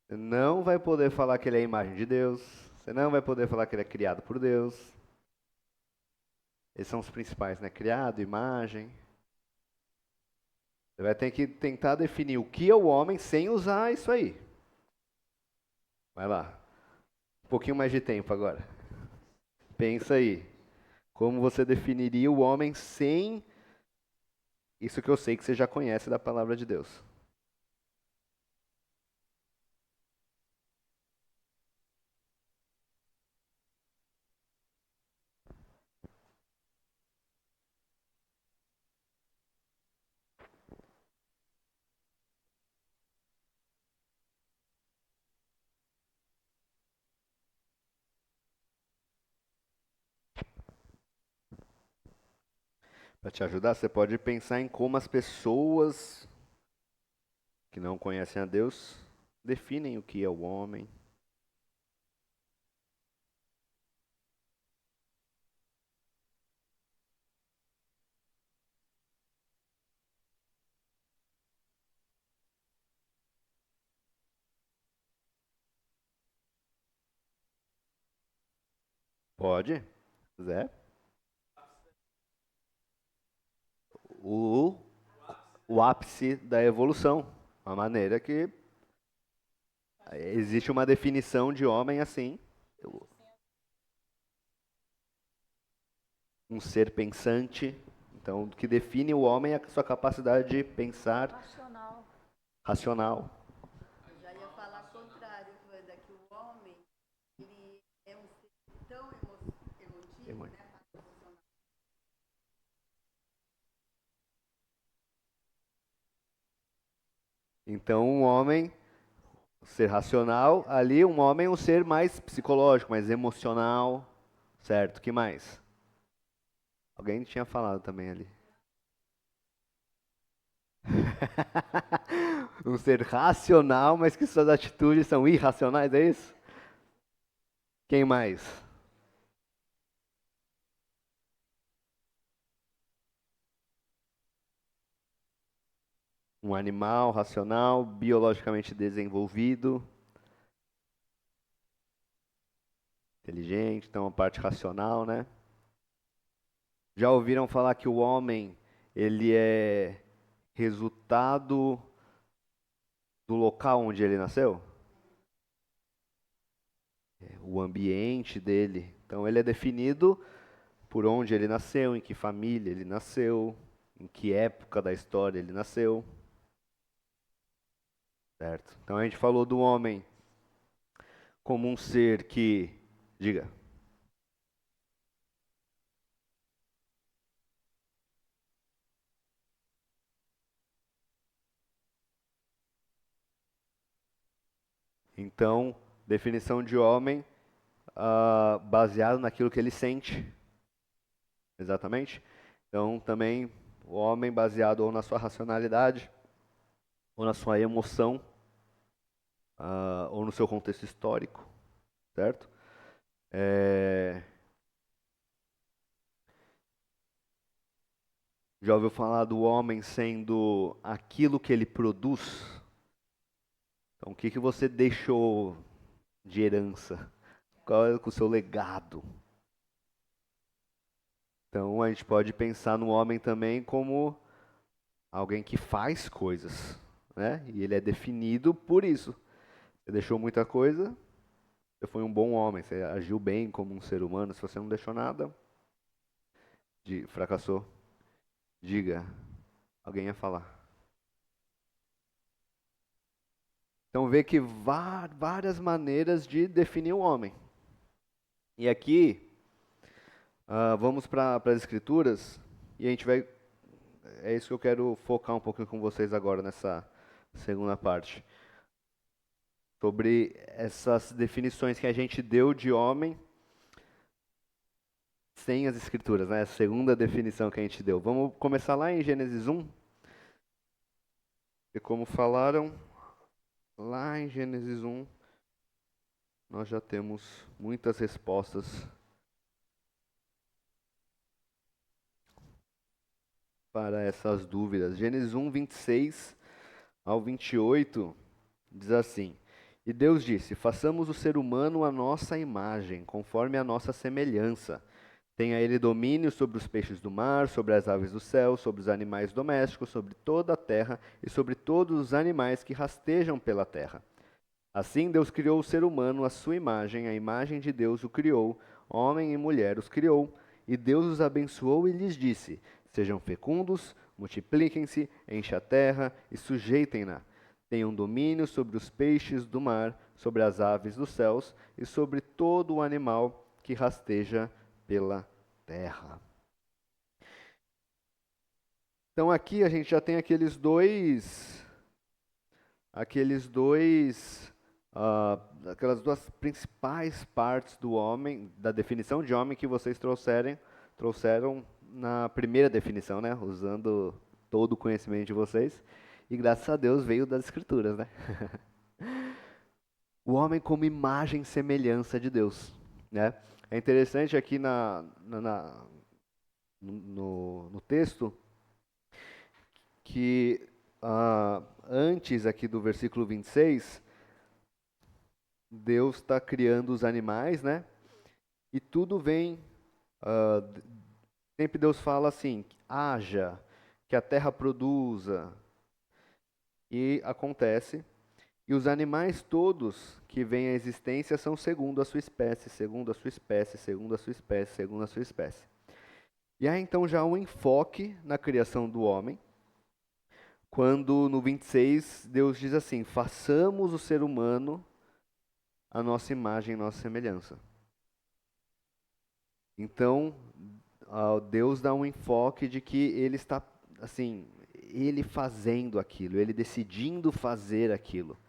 [SPEAKER 1] Você não vai poder falar que ele é a imagem de Deus. Você não vai poder falar que ele é criado por Deus. Esses são os principais, né? Criado, imagem. Você vai ter que tentar definir o que é o homem sem usar isso aí. Vai lá. Um pouquinho mais de tempo agora. Pensa aí. Como você definiria o homem sem isso que eu sei que você já conhece da palavra de Deus? Para te ajudar, você pode pensar em como as pessoas que não conhecem a Deus definem o que é o homem. Pode, Zé? O, o ápice da evolução. Uma maneira que existe uma definição de homem assim. Um ser pensante. Então, o que define o homem é a sua capacidade de pensar racional.
[SPEAKER 4] Eu já ia falar o contrário, Wanda, que o homem, ele é um ser tão emotivo, né?
[SPEAKER 1] Então, um homem, ser racional, ali um homem é um ser mais psicológico, mais emocional, certo? Que mais? Alguém tinha falado também ali. Um ser racional, mas que suas atitudes são irracionais, é isso? Quem mais? Um animal racional, biologicamente desenvolvido, inteligente, então a parte racional, né? Já ouviram falar que o homem, ele é resultado do local onde ele nasceu? O ambiente dele. Então ele é definido por onde ele nasceu, em que família ele nasceu, em que época da história ele nasceu. Certo? Então a gente falou do homem como um ser que, diga, Então, definição de homem baseado naquilo que ele sente. Exatamente. Então, também o homem baseado ou na sua racionalidade, ou na sua emoção, ou no seu contexto histórico, certo? Já ouviu falar do homem sendo aquilo que ele produz? Então, o que que você deixou de herança? Qual é o seu legado? Então, a gente pode pensar no homem também como alguém que faz coisas, né? E ele é definido por isso. Você deixou muita coisa, você foi um bom homem, você agiu bem como um ser humano. Se você não deixou nada, fracassou. Diga, alguém ia falar. Então vê que várias maneiras de definir o homem. E aqui, vamos para as escrituras, e a gente vai. É isso que eu quero focar um pouquinho com vocês agora nessa segunda parte. Sobre essas definições que a gente deu de homem sem as escrituras, né? A segunda definição que a gente deu. Vamos começar lá em Gênesis 1. E como falaram, lá em Gênesis 1, nós já temos muitas respostas para essas dúvidas. Gênesis 1, 26 ao 28 diz assim: E Deus disse: Façamos o ser humano à nossa imagem, conforme a nossa semelhança. Tenha ele domínio sobre os peixes do mar, sobre as aves do céu, sobre os animais domésticos, sobre toda a terra e sobre todos os animais que rastejam pela terra. Assim Deus criou o ser humano à sua imagem, a imagem de Deus o criou, homem e mulher os criou, e Deus os abençoou e lhes disse: Sejam fecundos, multipliquem-se, enchem a terra e sujeitem-na. Tenham domínio sobre os peixes do mar, sobre as aves dos céus e sobre todo o animal que rasteja pela terra. Então aqui a gente já tem aquelas duas principais partes do homem, da definição de homem que vocês trouxeram na primeira definição, né? Usando todo o conhecimento de vocês. E graças a Deus veio das escrituras, né? O homem como imagem e semelhança de Deus, né? É interessante aqui no texto que antes aqui do versículo 26, Deus está criando os animais, né? E tudo vem, sempre Deus fala assim: haja, que a terra produza. E acontece. E os animais todos que vêm à existência são segundo a sua espécie, segundo a sua espécie, segundo a sua espécie, segundo a sua espécie. E há então já um enfoque na criação do homem, quando no 26 Deus diz assim: façamos o ser humano a nossa imagem e nossa semelhança. Então, Deus dá um enfoque de que ele está, assim, ele fazendo aquilo, ele decidindo fazer aquilo.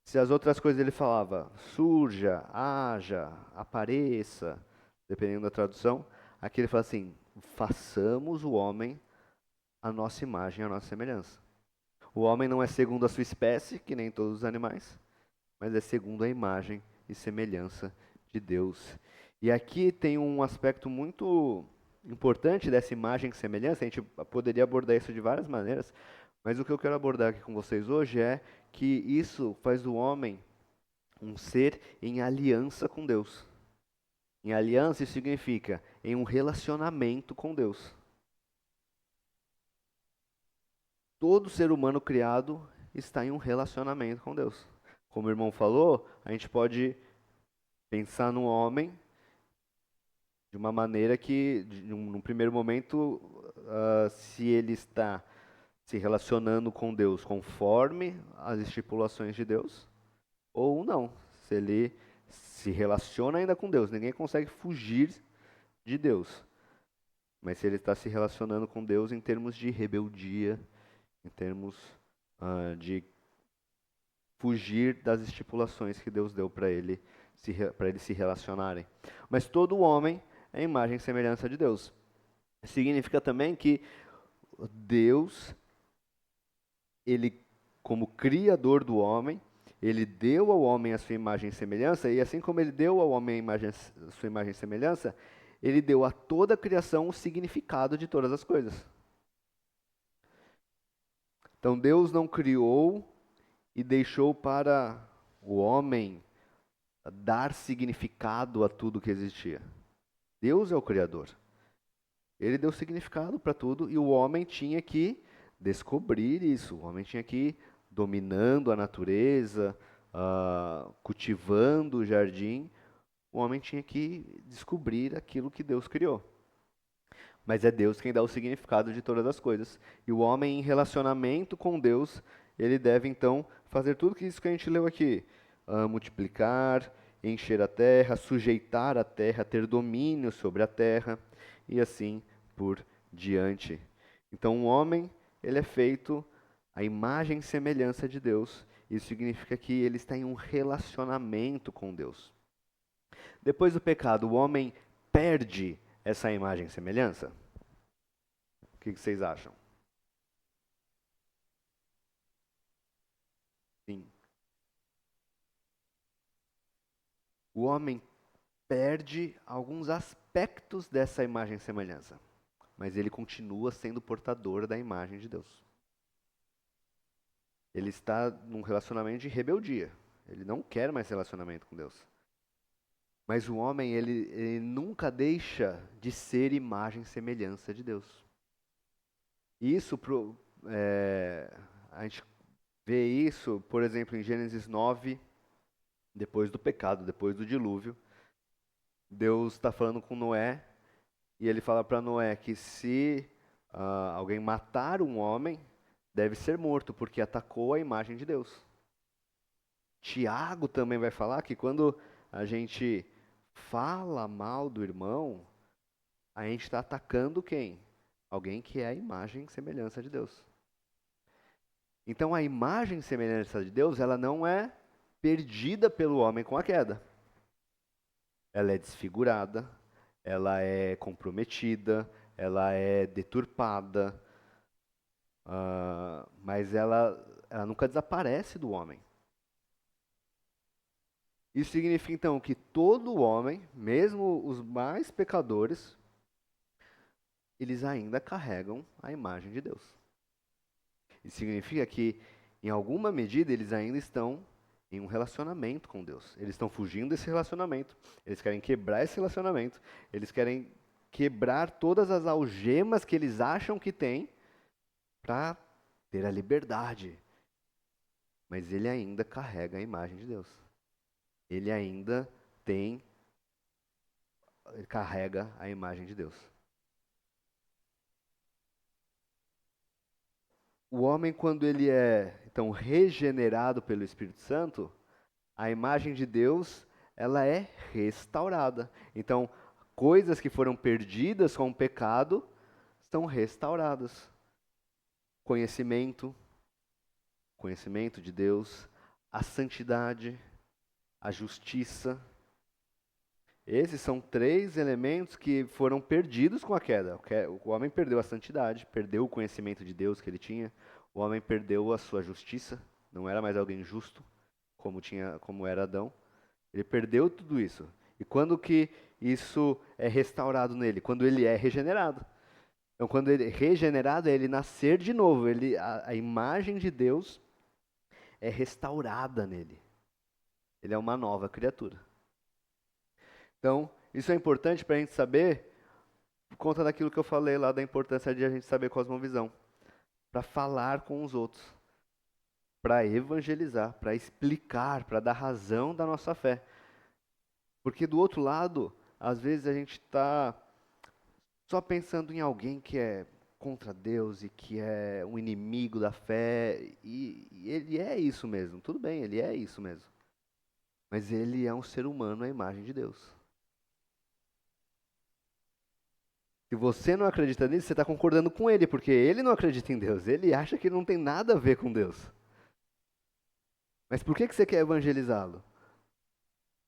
[SPEAKER 1] Se as outras coisas ele falava, surja, haja, apareça, dependendo da tradução, aqui ele fala assim: façamos o homem a nossa imagem, a nossa semelhança. O homem não é segundo a sua espécie, que nem todos os animais, mas é segundo a imagem e semelhança de Deus. E aqui tem um aspecto muito importante dessa imagem e semelhança. A gente poderia abordar isso de várias maneiras, mas o que eu quero abordar aqui com vocês hoje é que isso faz do homem um ser em aliança com Deus. Em aliança, isso significa em um relacionamento com Deus. Todo ser humano criado está em um relacionamento com Deus. Como o irmão falou, a gente pode pensar no homem de uma maneira que, num primeiro momento, se ele está se relacionando com Deus conforme as estipulações de Deus, ou não. Se ele se relaciona ainda com Deus, ninguém consegue fugir de Deus. Mas se ele está se relacionando com Deus em termos de rebeldia, em termos de fugir das estipulações que Deus deu para eles se relacionarem. Mas todo homem é imagem e semelhança de Deus. Significa também que Deus, ele, como criador do homem, ele deu ao homem a sua imagem e semelhança, e assim como ele deu ao homem a sua imagem e semelhança, ele deu a toda a criação o significado de todas as coisas. Então Deus não criou e deixou para o homem dar significado a tudo que existia. Deus é o Criador. Ele deu significado para tudo e o homem tinha que descobrir isso. O homem tinha que ir dominando a natureza, cultivando o jardim. O homem tinha que descobrir aquilo que Deus criou. Mas é Deus quem dá o significado de todas as coisas. E o homem, em relacionamento com Deus, ele deve então fazer tudo isso que a gente leu aqui: multiplicar, encher a terra, sujeitar a terra, ter domínio sobre a terra e assim por diante. Então o homem, ele é feito à imagem e semelhança de Deus. Isso significa que ele está em um relacionamento com Deus. Depois do pecado, o homem perde essa imagem e semelhança? O que vocês acham? Sim. O homem perde alguns aspectos dessa imagem e semelhança, mas ele continua sendo portador da imagem de Deus. Ele está num relacionamento de rebeldia. Ele não quer mais relacionamento com Deus. Mas o homem, ele nunca deixa de ser imagem e semelhança de Deus. E isso, a gente vê isso, por exemplo, em Gênesis 9, depois do pecado, depois do dilúvio. Deus está falando com Noé, e ele fala para Noé que se alguém matar um homem, deve ser morto, porque atacou a imagem de Deus. Tiago também vai falar que quando a gente fala mal do irmão, a gente está atacando quem? Alguém que é a imagem e semelhança de Deus. Então a imagem e semelhança de Deus, ela não é perdida pelo homem com a queda. Ela é desfigurada, ela é comprometida, ela é deturpada, mas ela nunca desaparece do homem. Isso significa, então, que todo homem, mesmo os mais pecadores, eles ainda carregam a imagem de Deus. Isso significa que, em alguma medida, eles ainda estão em um relacionamento com Deus. Eles estão fugindo desse relacionamento, eles querem quebrar esse relacionamento, eles querem quebrar todas as algemas que eles acham que têm para ter a liberdade. Mas ele ainda carrega a imagem de Deus. Ele ainda carrega a imagem de Deus. O homem, quando ele é, então, regenerado pelo Espírito Santo, a imagem de Deus, ela é restaurada. Então, coisas que foram perdidas com o pecado, são restauradas. Conhecimento de Deus, a santidade, a justiça. Esses são 3 elementos que foram perdidos com a queda. O homem perdeu a santidade, perdeu o conhecimento de Deus que ele tinha. O homem perdeu a sua justiça, não era mais alguém justo, como era Adão. Ele perdeu tudo isso. E quando que isso é restaurado nele? Quando ele é regenerado. Então, quando ele é regenerado, é ele nascer de novo. A imagem de Deus é restaurada nele. Ele é uma nova criatura. Então, isso é importante para a gente saber, por conta daquilo que eu falei lá, da importância de a gente saber cosmovisão. Para falar com os outros. Para evangelizar, para explicar, para dar razão da nossa fé. Porque do outro lado, às vezes a gente está só pensando em alguém que é contra Deus e que é um inimigo da fé. E ele é isso mesmo, tudo bem, ele é isso mesmo. Mas ele é um ser humano à imagem de Deus. Se você não acredita nisso, você está concordando com ele, porque ele não acredita em Deus. Ele acha que não tem nada a ver com Deus. Mas por que você quer evangelizá-lo?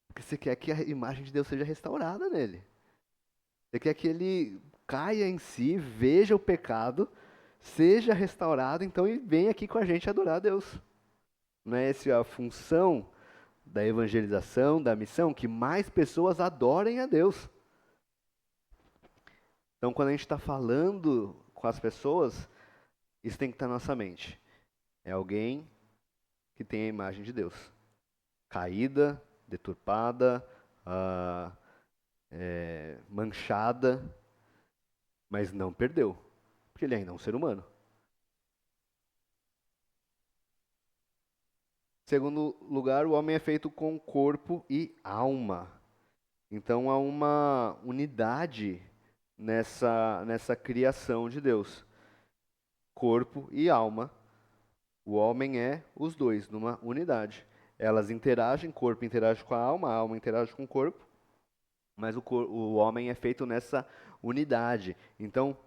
[SPEAKER 1] Porque você quer que a imagem de Deus seja restaurada nele. Você quer que ele caia em si, veja o pecado, seja restaurado, então e venha aqui com a gente adorar a Deus. Não é essa a função da evangelização, da missão? Que mais pessoas adorem a Deus. Então, quando a gente está falando com as pessoas, isso tem que estar na nossa mente. É alguém que tem a imagem de Deus. Caída, deturpada, manchada, mas não perdeu, porque ele ainda é um ser humano. Segundo lugar, o homem é feito com corpo e alma. Então há uma unidade nessa criação de Deus. Corpo e alma. O homem é os dois, numa unidade. Elas interagem, corpo interage com a alma interage com o corpo, mas o homem é feito nessa unidade. Então,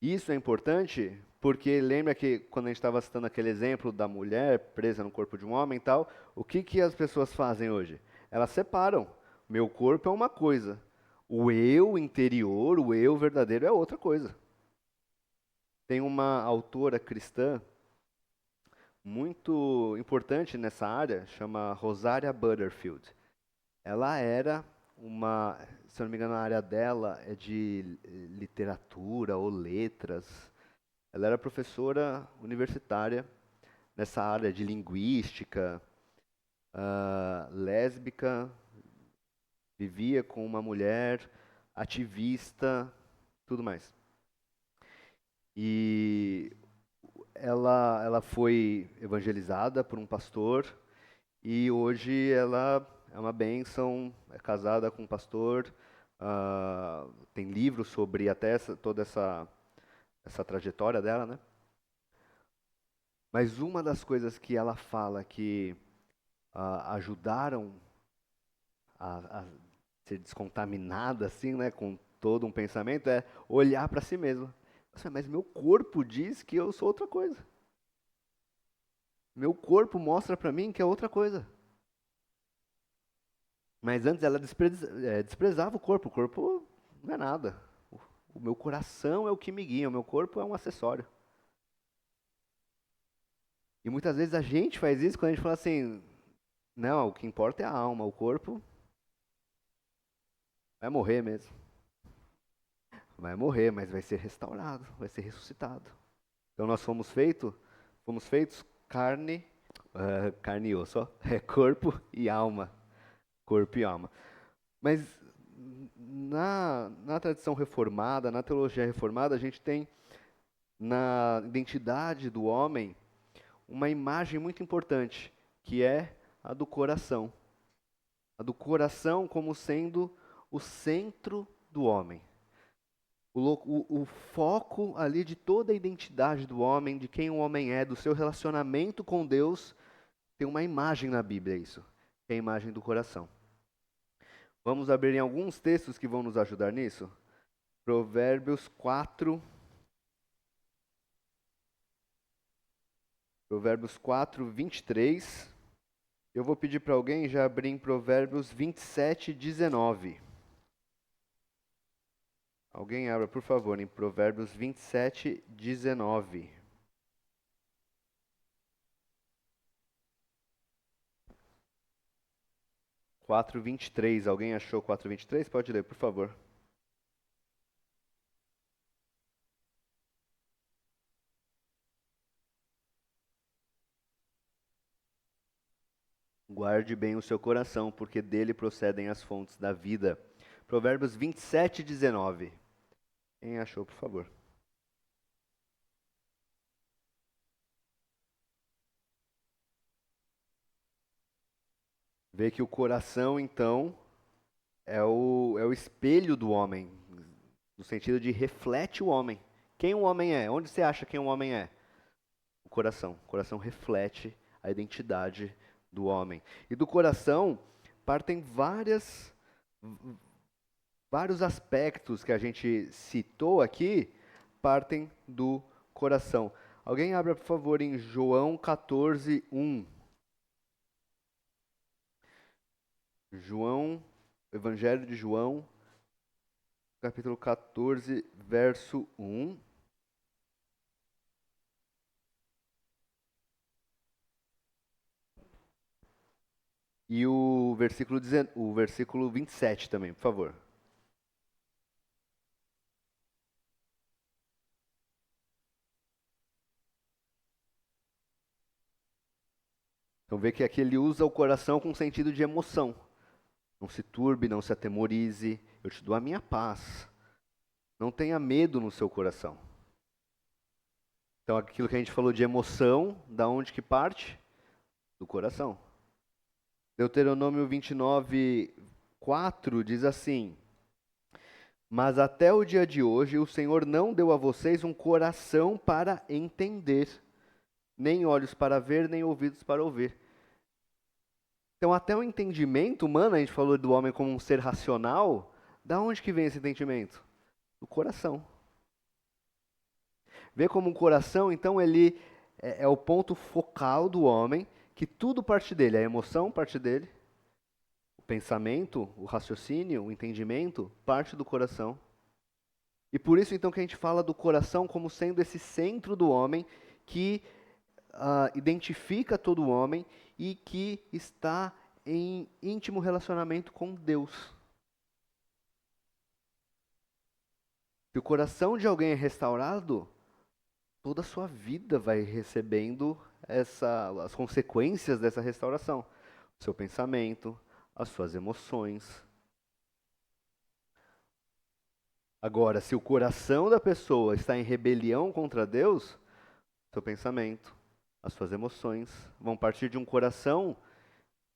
[SPEAKER 1] isso é importante porque lembra que quando a gente estava citando aquele exemplo da mulher presa no corpo de um homem e tal, o que as pessoas fazem hoje? Elas separam. Meu corpo é uma coisa, o eu interior, o eu verdadeiro é outra coisa. Tem uma autora cristã muito importante nessa área, chama Rosaria Butterfield. Ela era se eu não me engano, a área dela é de literatura ou letras. Ela era professora universitária nessa área de linguística, lésbica, vivia com uma mulher, ativista, tudo mais. E ela foi evangelizada por um pastor e hoje ela é uma bênção, é casada com um pastor, tem livros sobre até toda essa trajetória dela, né? Mas uma das coisas que ela fala que ajudaram a ser descontaminada, assim, né, com todo um pensamento, é olhar para si mesmo. Mas meu corpo diz que eu sou outra coisa. Meu corpo mostra para mim que é outra coisa. Mas antes ela desprezava o corpo. O corpo não é nada. O meu coração é o que me guia. O meu corpo é um acessório. E muitas vezes a gente faz isso quando a gente fala assim, não, o que importa é a alma. O corpo vai morrer mesmo. Vai morrer, mas vai ser restaurado, vai ser ressuscitado. Então nós fomos feitos carne e osso, ó, é corpo e alma. Corpo e alma. Mas na tradição reformada, na teologia reformada, a gente tem na identidade do homem uma imagem muito importante, que é a do coração. A do coração como sendo o centro do homem. O foco ali de toda a identidade do homem, de quem o homem é, do seu relacionamento com Deus, tem uma imagem na Bíblia, isso, que é a imagem do coração. Vamos abrir em alguns textos que vão nos ajudar nisso? Provérbios 4, 23. Eu vou pedir para alguém já abrir em Provérbios 27, 19. Alguém abra, por favor, em Provérbios 27, 19. Quatro 23. Alguém achou 4:23? Pode ler, por favor. Guarde bem o seu coração, porque dele procedem as fontes da vida. Provérbios 27, 19. Quem achou, por favor? Vê que o coração, então, é o espelho do homem, no sentido de reflete o homem. Quem o homem é? Onde você acha quem o homem é? O coração. O coração reflete a identidade do homem. E do coração partem vários aspectos que a gente citou aqui, partem do coração. Alguém abra, por favor, em João 14, 1. João, Evangelho de João, capítulo 14, verso 1. E o versículo 27 também, por favor. Então vê que aqui ele usa o coração com sentido de emoção. Não se turbe, não se atemorize, eu te dou a minha paz. Não tenha medo no seu coração. Então aquilo que a gente falou de emoção, da onde que parte? Do coração. Deuteronômio 29, 4 diz assim: Mas até o dia de hoje o Senhor não deu a vocês um coração para entender, nem olhos para ver, nem ouvidos para ouvir. Então até o entendimento humano, a gente falou do homem como um ser racional, da onde que vem esse entendimento? Do coração. Vê como o coração, então, ele é o ponto focal do homem, que tudo parte dele, a emoção parte dele, o pensamento, o raciocínio, o entendimento parte do coração. E por isso, então, que a gente fala do coração como sendo esse centro do homem que identifica todo o homem e que está em íntimo relacionamento com Deus. Se o coração de alguém é restaurado, toda a sua vida vai recebendo as consequências dessa restauração. O seu pensamento, as suas emoções. Agora, se o coração da pessoa está em rebelião contra Deus, seu pensamento, as suas emoções vão partir de um coração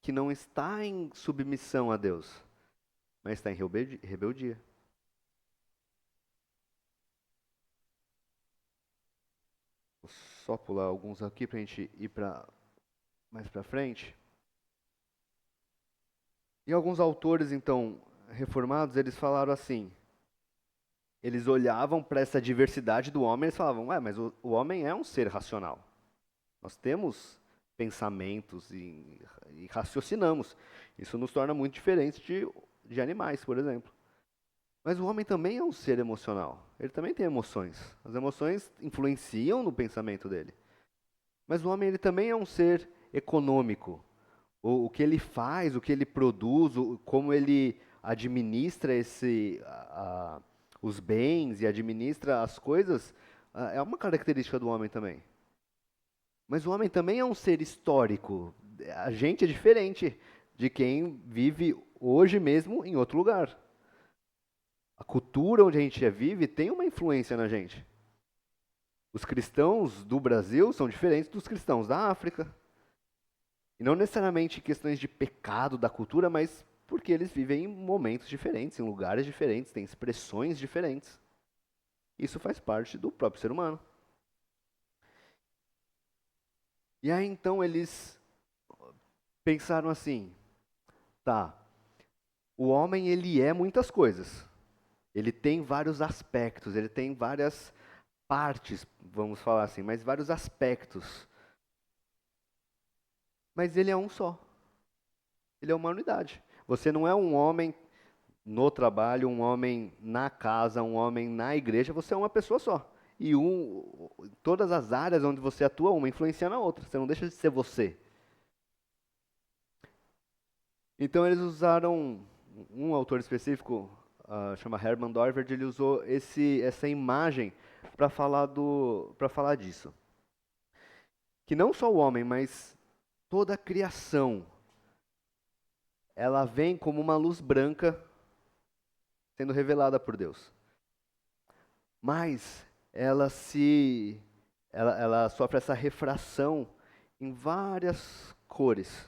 [SPEAKER 1] que não está em submissão a Deus, mas está em rebeldia. Vou só pular alguns aqui para a gente ir mais para frente. E alguns autores, então, reformados, eles falaram assim, eles olhavam para essa diversidade do homem e eles falavam, mas o homem é um ser racional. Nós temos pensamentos e raciocinamos. Isso nos torna muito diferentes de animais, por exemplo. Mas o homem também é um ser emocional. Ele também tem emoções. As emoções influenciam no pensamento dele. Mas o homem ele também é um ser econômico. O que ele faz, o que ele produz, como ele administra os bens e administra as coisas, é uma característica do homem também. Mas o homem também é um ser histórico. A gente é diferente de quem vive hoje mesmo em outro lugar. A cultura onde a gente vive tem uma influência na gente. Os cristãos do Brasil são diferentes dos cristãos da África. E não necessariamente questões de pecado da cultura, mas porque eles vivem em momentos diferentes, em lugares diferentes, têm expressões diferentes. Isso faz parte do próprio ser humano. E aí então eles pensaram assim, tá, o homem ele é muitas coisas. Ele tem vários aspectos, ele tem várias partes, vamos falar assim, mas vários aspectos. Mas ele é um só. Ele é uma unidade. Você não é um homem no trabalho, um homem na casa, um homem na igreja, você é uma pessoa só. E todas as áreas onde você atua, uma influencia na outra. Você não deixa de ser você. Então eles usaram, um autor específico, chama Hermann Dorvert, ele usou essa imagem para falar disso. Que não só o homem, mas toda a criação, ela vem como uma luz branca sendo revelada por Deus. Mas ela sofre essa refração em várias cores.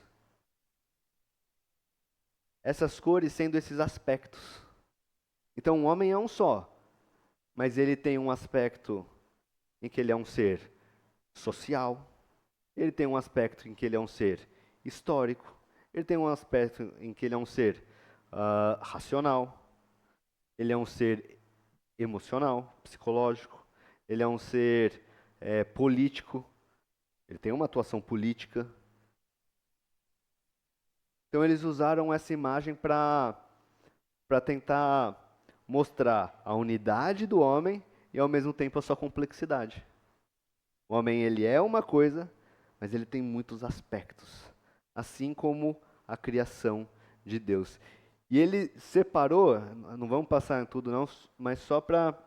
[SPEAKER 1] Essas cores sendo esses aspectos. Então o homem é um só, mas ele tem um aspecto em que ele é um ser social, ele tem um aspecto em que ele é um ser histórico, ele tem um aspecto em que ele é um ser racional, ele é um ser emocional, psicológico, ele é um ser é político, ele tem uma atuação política. Então eles usaram essa imagem para tentar mostrar a unidade do homem e ao mesmo tempo a sua complexidade. O homem ele é uma coisa, mas ele tem muitos aspectos, assim como a criação de Deus. E ele separou, não vamos passar em tudo não, mas só para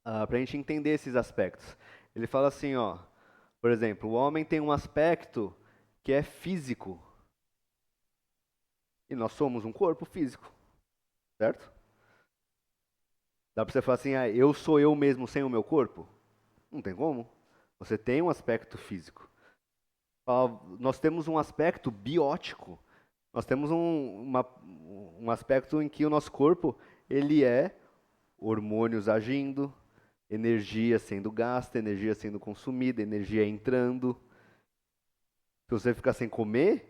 [SPEAKER 1] a gente entender esses aspectos. Ele fala assim, ó, por exemplo, o homem tem um aspecto que é físico. E nós somos um corpo físico, certo? Dá para você falar assim, eu sou eu mesmo sem o meu corpo? Não tem como. Você tem um aspecto físico. Nós temos um aspecto biótico. Nós temos um aspecto em que o nosso corpo ele é hormônios agindo, energia sendo gasta, energia sendo consumida, energia entrando. Se você ficar sem comer,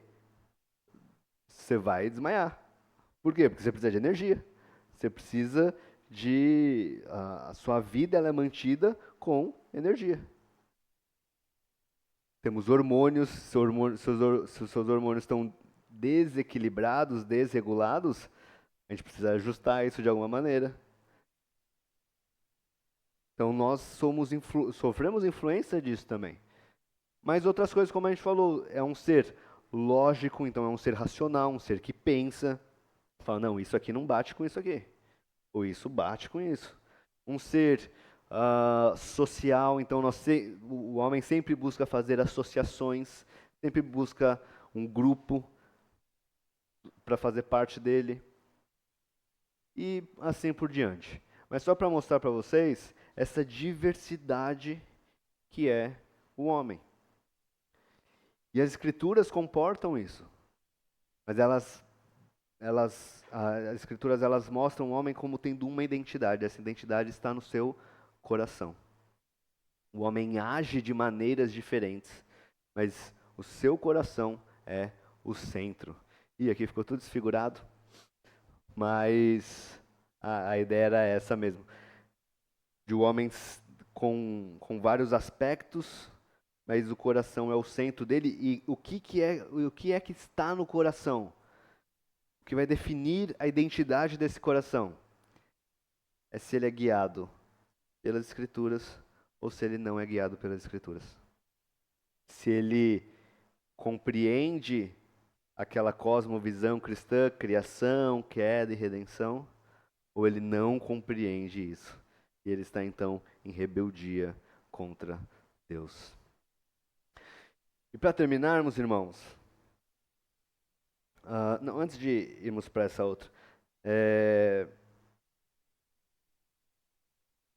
[SPEAKER 1] você vai desmaiar. Por quê? Porque você precisa de energia. Você precisa de... A sua vida ela é mantida com energia. Temos hormônios, se os seus hormônios estão desequilibrados, desregulados, a gente precisa ajustar isso de alguma maneira. Então nós sofremos influência disso também. Mas outras coisas, como a gente falou, é um ser lógico, então é um ser racional, um ser que pensa. Fala, não, isso aqui não bate com isso aqui. Ou isso bate com isso. Um ser social, então o homem sempre busca fazer associações, sempre busca um grupo para fazer parte dele. E assim por diante. Mas só para mostrar para vocês essa diversidade que é o homem. E as escrituras comportam isso. Mas as escrituras elas mostram o homem como tendo uma identidade. Essa identidade está no seu coração. O homem age de maneiras diferentes, mas o seu coração é o centro. E aqui ficou tudo desfigurado, mas a ideia era essa mesmo. De homens com vários aspectos, mas o coração é o centro dele. E o que é que está no coração? O que vai definir a identidade desse coração é se ele é guiado pelas Escrituras ou se ele não é guiado pelas Escrituras. Se ele compreende aquela cosmovisão cristã, criação, queda e redenção, ou ele não compreende isso. E ele está então em rebeldia contra Deus. E para terminarmos, irmãos, não, antes de irmos para essa outra,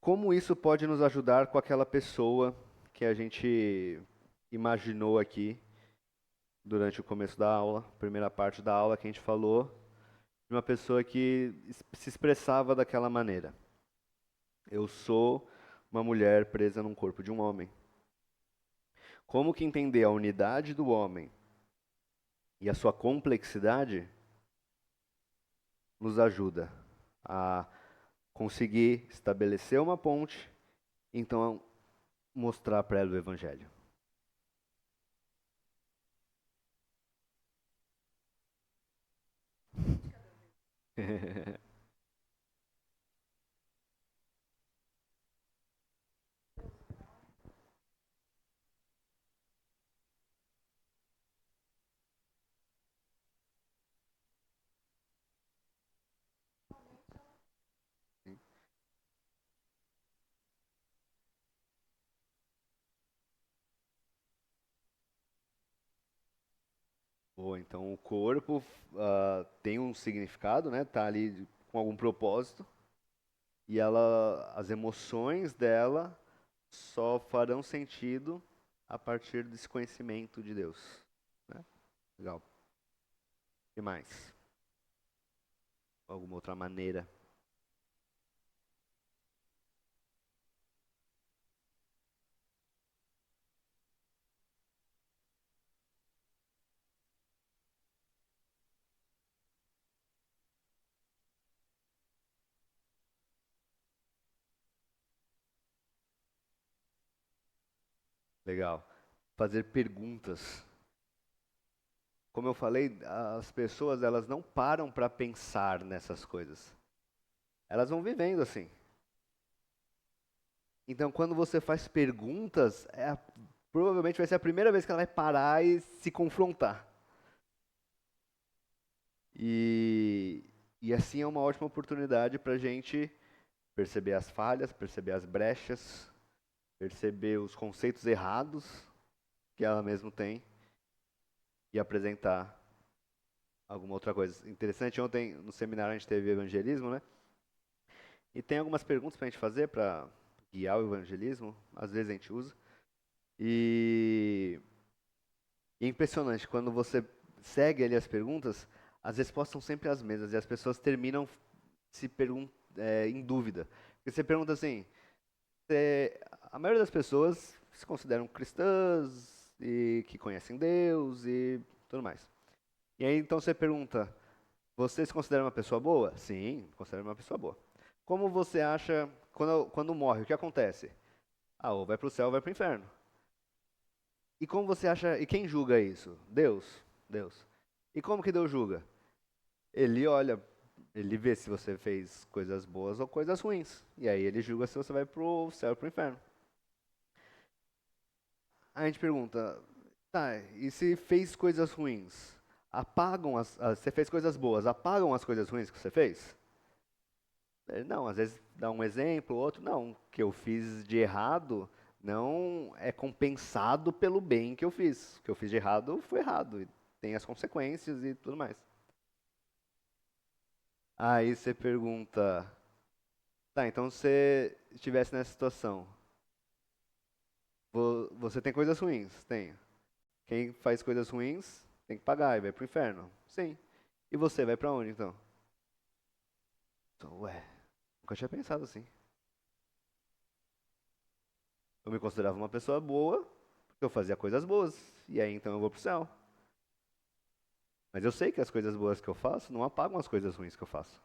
[SPEAKER 1] como isso pode nos ajudar com aquela pessoa que a gente imaginou aqui durante o começo da aula, primeira parte da aula que a gente falou, de uma pessoa que se expressava daquela maneira. Eu sou uma mulher presa num corpo de um homem. Como que entender a unidade do homem e a sua complexidade nos ajuda a conseguir estabelecer uma ponte, então mostrar para ela o Evangelho. Ou então o corpo tem um significado, né? Tá ali com algum propósito e as emoções dela só farão sentido a partir desse conhecimento de Deus, né? Legal. O que mais? Alguma outra maneira? Legal. Fazer perguntas. Como eu falei, as pessoas elas não param para pensar nessas coisas. Elas vão vivendo assim. Então, quando você faz perguntas, provavelmente vai ser a primeira vez que ela vai parar e se confrontar. E, e assim é uma ótima oportunidade para a gente perceber as falhas, perceber as brechas, perceber os conceitos errados que ela mesmo tem e apresentar alguma outra coisa. Interessante, ontem no seminário a gente teve evangelismo, né? E tem algumas perguntas para a gente fazer para guiar o evangelismo, às vezes a gente usa. E é impressionante, quando você segue ali as perguntas, as respostas são sempre as mesmas e as pessoas terminam em dúvida. Porque você pergunta assim, a maioria das pessoas se consideram cristãs e que conhecem Deus e tudo mais. E aí então você pergunta, você se considera uma pessoa boa? Sim, me considero uma pessoa boa. Como você acha, quando morre, o que acontece? Ah, ou vai para o céu ou vai para o inferno. E como você acha, e quem julga isso? Deus. Deus. E como que Deus julga? Ele olha, ele vê se você fez coisas boas ou coisas ruins. E aí ele julga se você vai pro céu ou pro inferno. Aí a gente pergunta, tá, e se fez coisas ruins? Você fez coisas boas, apagam as coisas ruins que você fez? Não, às vezes dá um exemplo, outro não. O que eu fiz de errado não é compensado pelo bem que eu fiz. O que eu fiz de errado foi errado. E tem as consequências e tudo mais. Aí você pergunta, tá, então se você estivesse nessa situação, você tem coisas ruins? Tenho. Quem faz coisas ruins tem que pagar e vai pro inferno. Sim. E você vai pra onde então? Então, ué, nunca tinha pensado assim. Eu me considerava uma pessoa boa, porque eu fazia coisas boas. E aí então eu vou pro céu. Mas eu sei que as coisas boas que eu faço não apagam as coisas ruins que eu faço.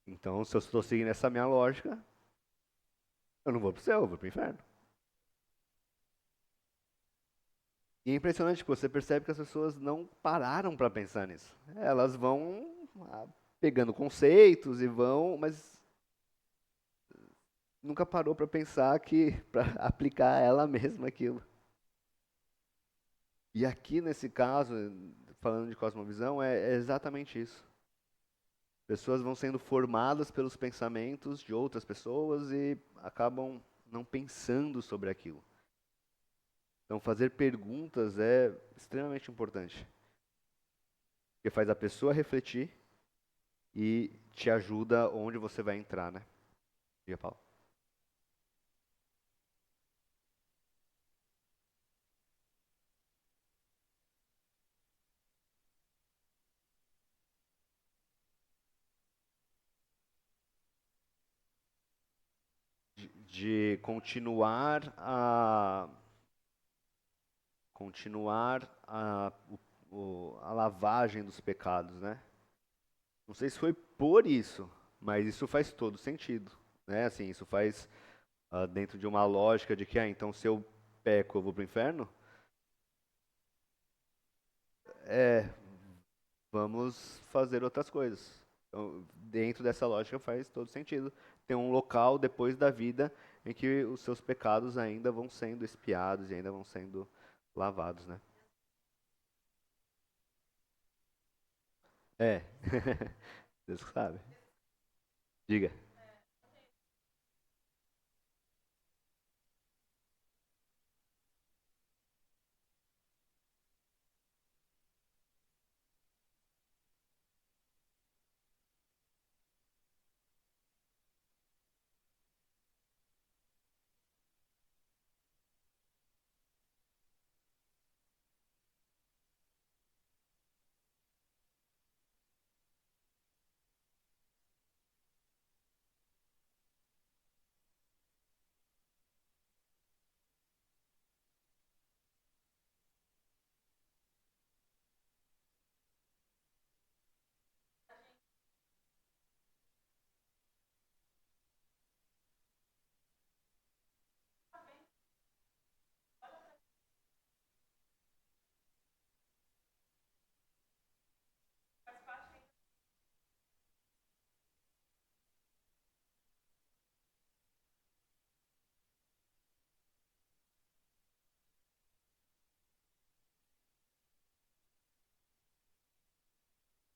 [SPEAKER 1] Então, se eu estou seguindo essa minha lógica, eu não vou pro céu, eu vou pro inferno. E é impressionante que você percebe que as pessoas não pararam para pensar nisso. Elas vão pegando conceitos e vão, mas nunca parou para pensar que para aplicar a ela mesma aquilo. E aqui nesse caso, falando de cosmovisão, é exatamente isso. Pessoas vão sendo formadas pelos pensamentos de outras pessoas e acabam não pensando sobre aquilo. Então, fazer perguntas é extremamente importante, porque faz a pessoa refletir e te ajuda onde você vai entrar, né? Diga, Paulo. De continuar a lavagem dos pecados, né? Não sei se foi por isso, mas isso faz todo sentido, né? Assim, isso faz dentro de uma lógica de que, então se eu peco, eu vou para o inferno. É, vamos fazer outras coisas. Então, dentro dessa lógica faz todo sentido. Tem um local depois da vida em que os seus pecados ainda vão sendo expiados e ainda vão sendo lavados, né? É. Deus que sabe. Diga.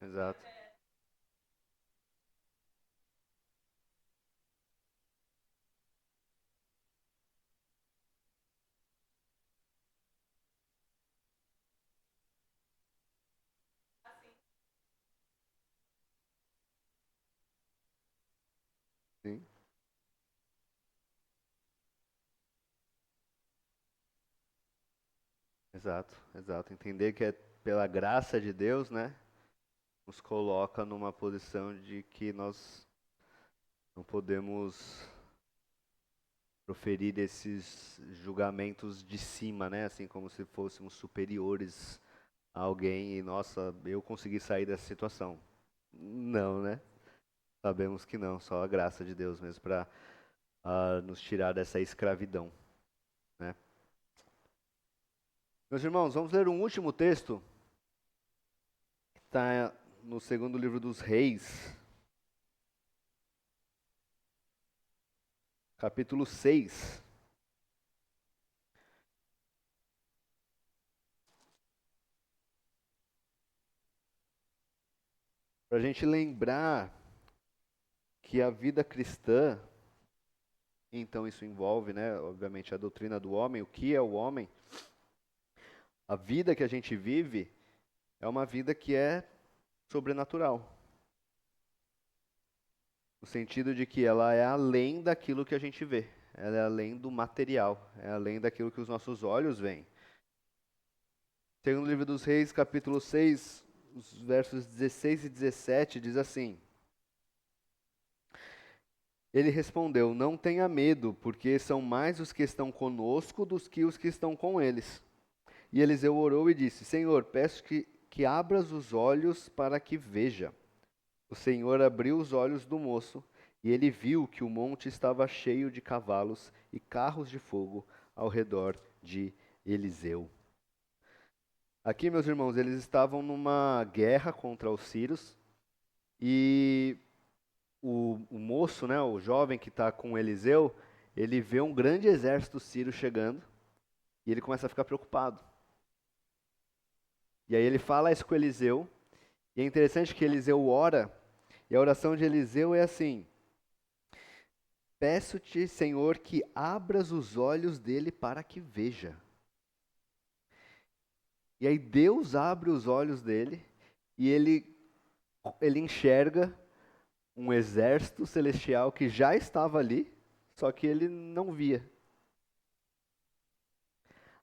[SPEAKER 1] Exato. Sim. Exato, exato. Entender que é pela graça de Deus, né? Nos coloca numa posição de que nós não podemos proferir esses julgamentos de cima, né? Assim como se fôssemos superiores a alguém e, nossa, eu consegui sair dessa situação. Não, né? Sabemos que não, só a graça de Deus mesmo para nos tirar dessa escravidão, né? Meus irmãos, vamos ler um último texto que está no segundo livro dos Reis, capítulo 6. Para a gente lembrar que a vida cristã, então isso envolve, né, obviamente, a doutrina do homem, o que é o homem. A vida que a gente vive é uma vida que é sobrenatural. No sentido de que ela é além daquilo que a gente vê. Ela é além do material. É além daquilo que os nossos olhos veem. Segundo livro dos Reis, capítulo 6, os versos 16 e 17, diz assim: Ele respondeu: Não tenha medo, porque são mais os que estão conosco do que os que estão com eles. E Eliseu orou e disse: Senhor, peço que abras os olhos para que veja. O Senhor abriu os olhos do moço, e ele viu que o monte estava cheio de cavalos e carros de fogo ao redor de Eliseu. Aqui, meus irmãos, eles estavam numa guerra contra os sírios, e o moço, né, o jovem que está com Eliseu, ele vê um grande exército sírio chegando, e ele começa a ficar preocupado. E aí ele fala isso com Eliseu, e é interessante que Eliseu ora, e a oração de Eliseu é assim: Peço-te, Senhor, que abras os olhos dele para que veja. E aí Deus abre os olhos dele e ele enxerga um exército celestial que já estava ali, só que ele não via.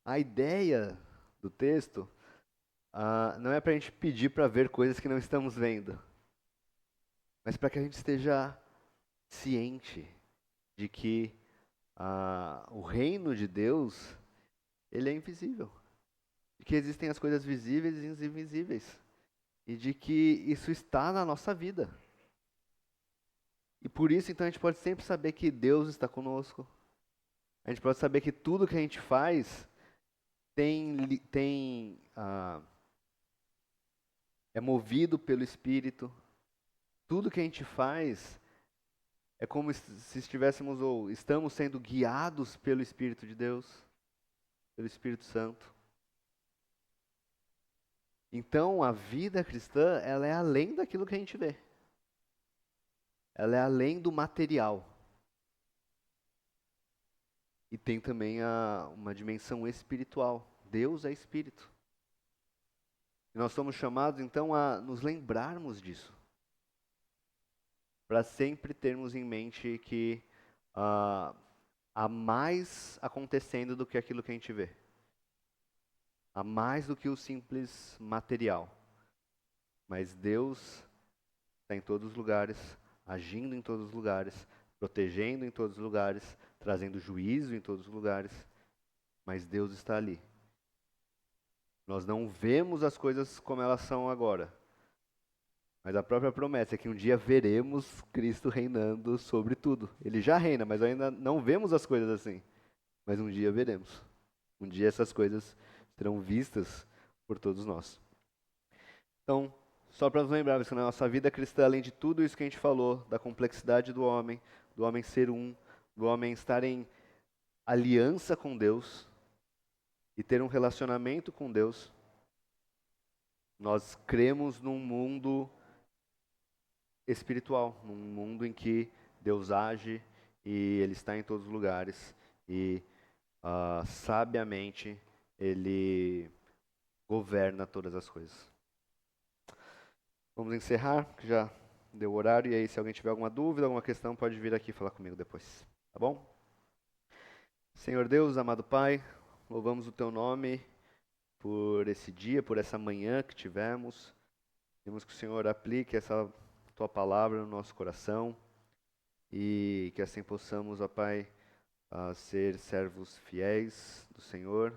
[SPEAKER 1] A ideia do texto não é para a gente pedir para ver coisas que não estamos vendo, mas para que a gente esteja ciente de que o reino de Deus, ele é invisível. De que existem as coisas visíveis e os invisíveis. E de que isso está na nossa vida. E por isso, então, a gente pode sempre saber que Deus está conosco. A gente pode saber que tudo que a gente faz é movido pelo Espírito. Tudo que a gente faz é como se estivéssemos ou estamos sendo guiados pelo Espírito de Deus, pelo Espírito Santo. Então, a vida cristã, ela é além daquilo que a gente vê. Ela é além do material. E tem também uma dimensão espiritual. Deus é espírito. E nós somos chamados, então, a nos lembrarmos disso. Para sempre termos em mente que há mais acontecendo do que aquilo que a gente vê. Há mais do que o simples material. Mas Deus está em todos os lugares, agindo em todos os lugares, protegendo em todos os lugares, trazendo juízo em todos os lugares. Mas Deus está ali. Nós não vemos as coisas como elas são agora. Mas a própria promessa é que um dia veremos Cristo reinando sobre tudo. Ele já reina, mas ainda não vemos as coisas assim. Mas um dia veremos. Um dia essas coisas serão vistas por todos nós. Então, só para nos lembrarmos que na nossa vida cristã, além de tudo isso que a gente falou, da complexidade do homem ser um, do homem estar em aliança com Deus e ter um relacionamento com Deus, Nós cremos num mundo espiritual, num mundo em que Deus age e Ele está em todos os lugares e sabiamente Ele governa todas as coisas. Vamos encerrar, que já deu o horário, e aí se alguém tiver alguma dúvida, alguma questão, pode vir aqui falar comigo depois, tá bom? Senhor Deus, amado Pai, louvamos o Teu nome por esse dia, por essa manhã que tivemos. Pedimos que o Senhor aplique essa Tua palavra no nosso coração e que assim possamos, ó Pai, ser servos fiéis do Senhor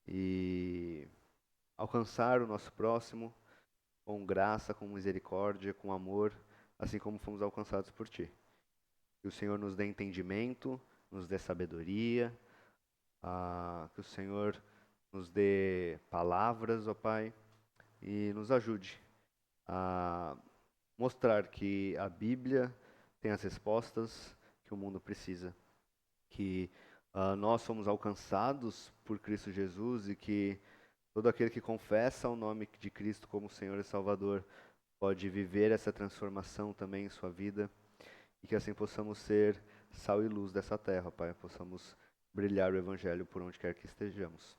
[SPEAKER 1] e alcançar o nosso próximo com graça, com misericórdia, com amor, assim como fomos alcançados por Ti. Que o Senhor nos dê entendimento, nos dê sabedoria, que o Senhor nos dê palavras, ó Pai, e nos ajude a mostrar que a Bíblia tem as respostas que o mundo precisa, que nós somos alcançados por Cristo Jesus e que todo aquele que confessa o nome de Cristo como Senhor e Salvador pode viver essa transformação também em sua vida e que assim possamos ser sal e luz dessa terra, Pai, possamos brilhar o Evangelho por onde quer que estejamos.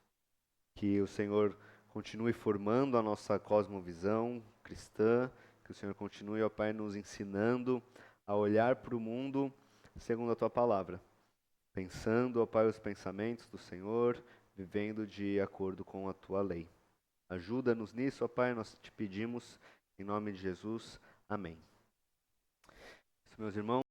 [SPEAKER 1] Que o Senhor continue formando a nossa cosmovisão cristã, que o Senhor continue, ó Pai, nos ensinando a olhar para o mundo segundo a Tua palavra, pensando, ó Pai, os pensamentos do Senhor, vivendo de acordo com a Tua lei. Ajuda-nos nisso, ó Pai, nós te pedimos, em nome de Jesus. Amém. Meus irmãos,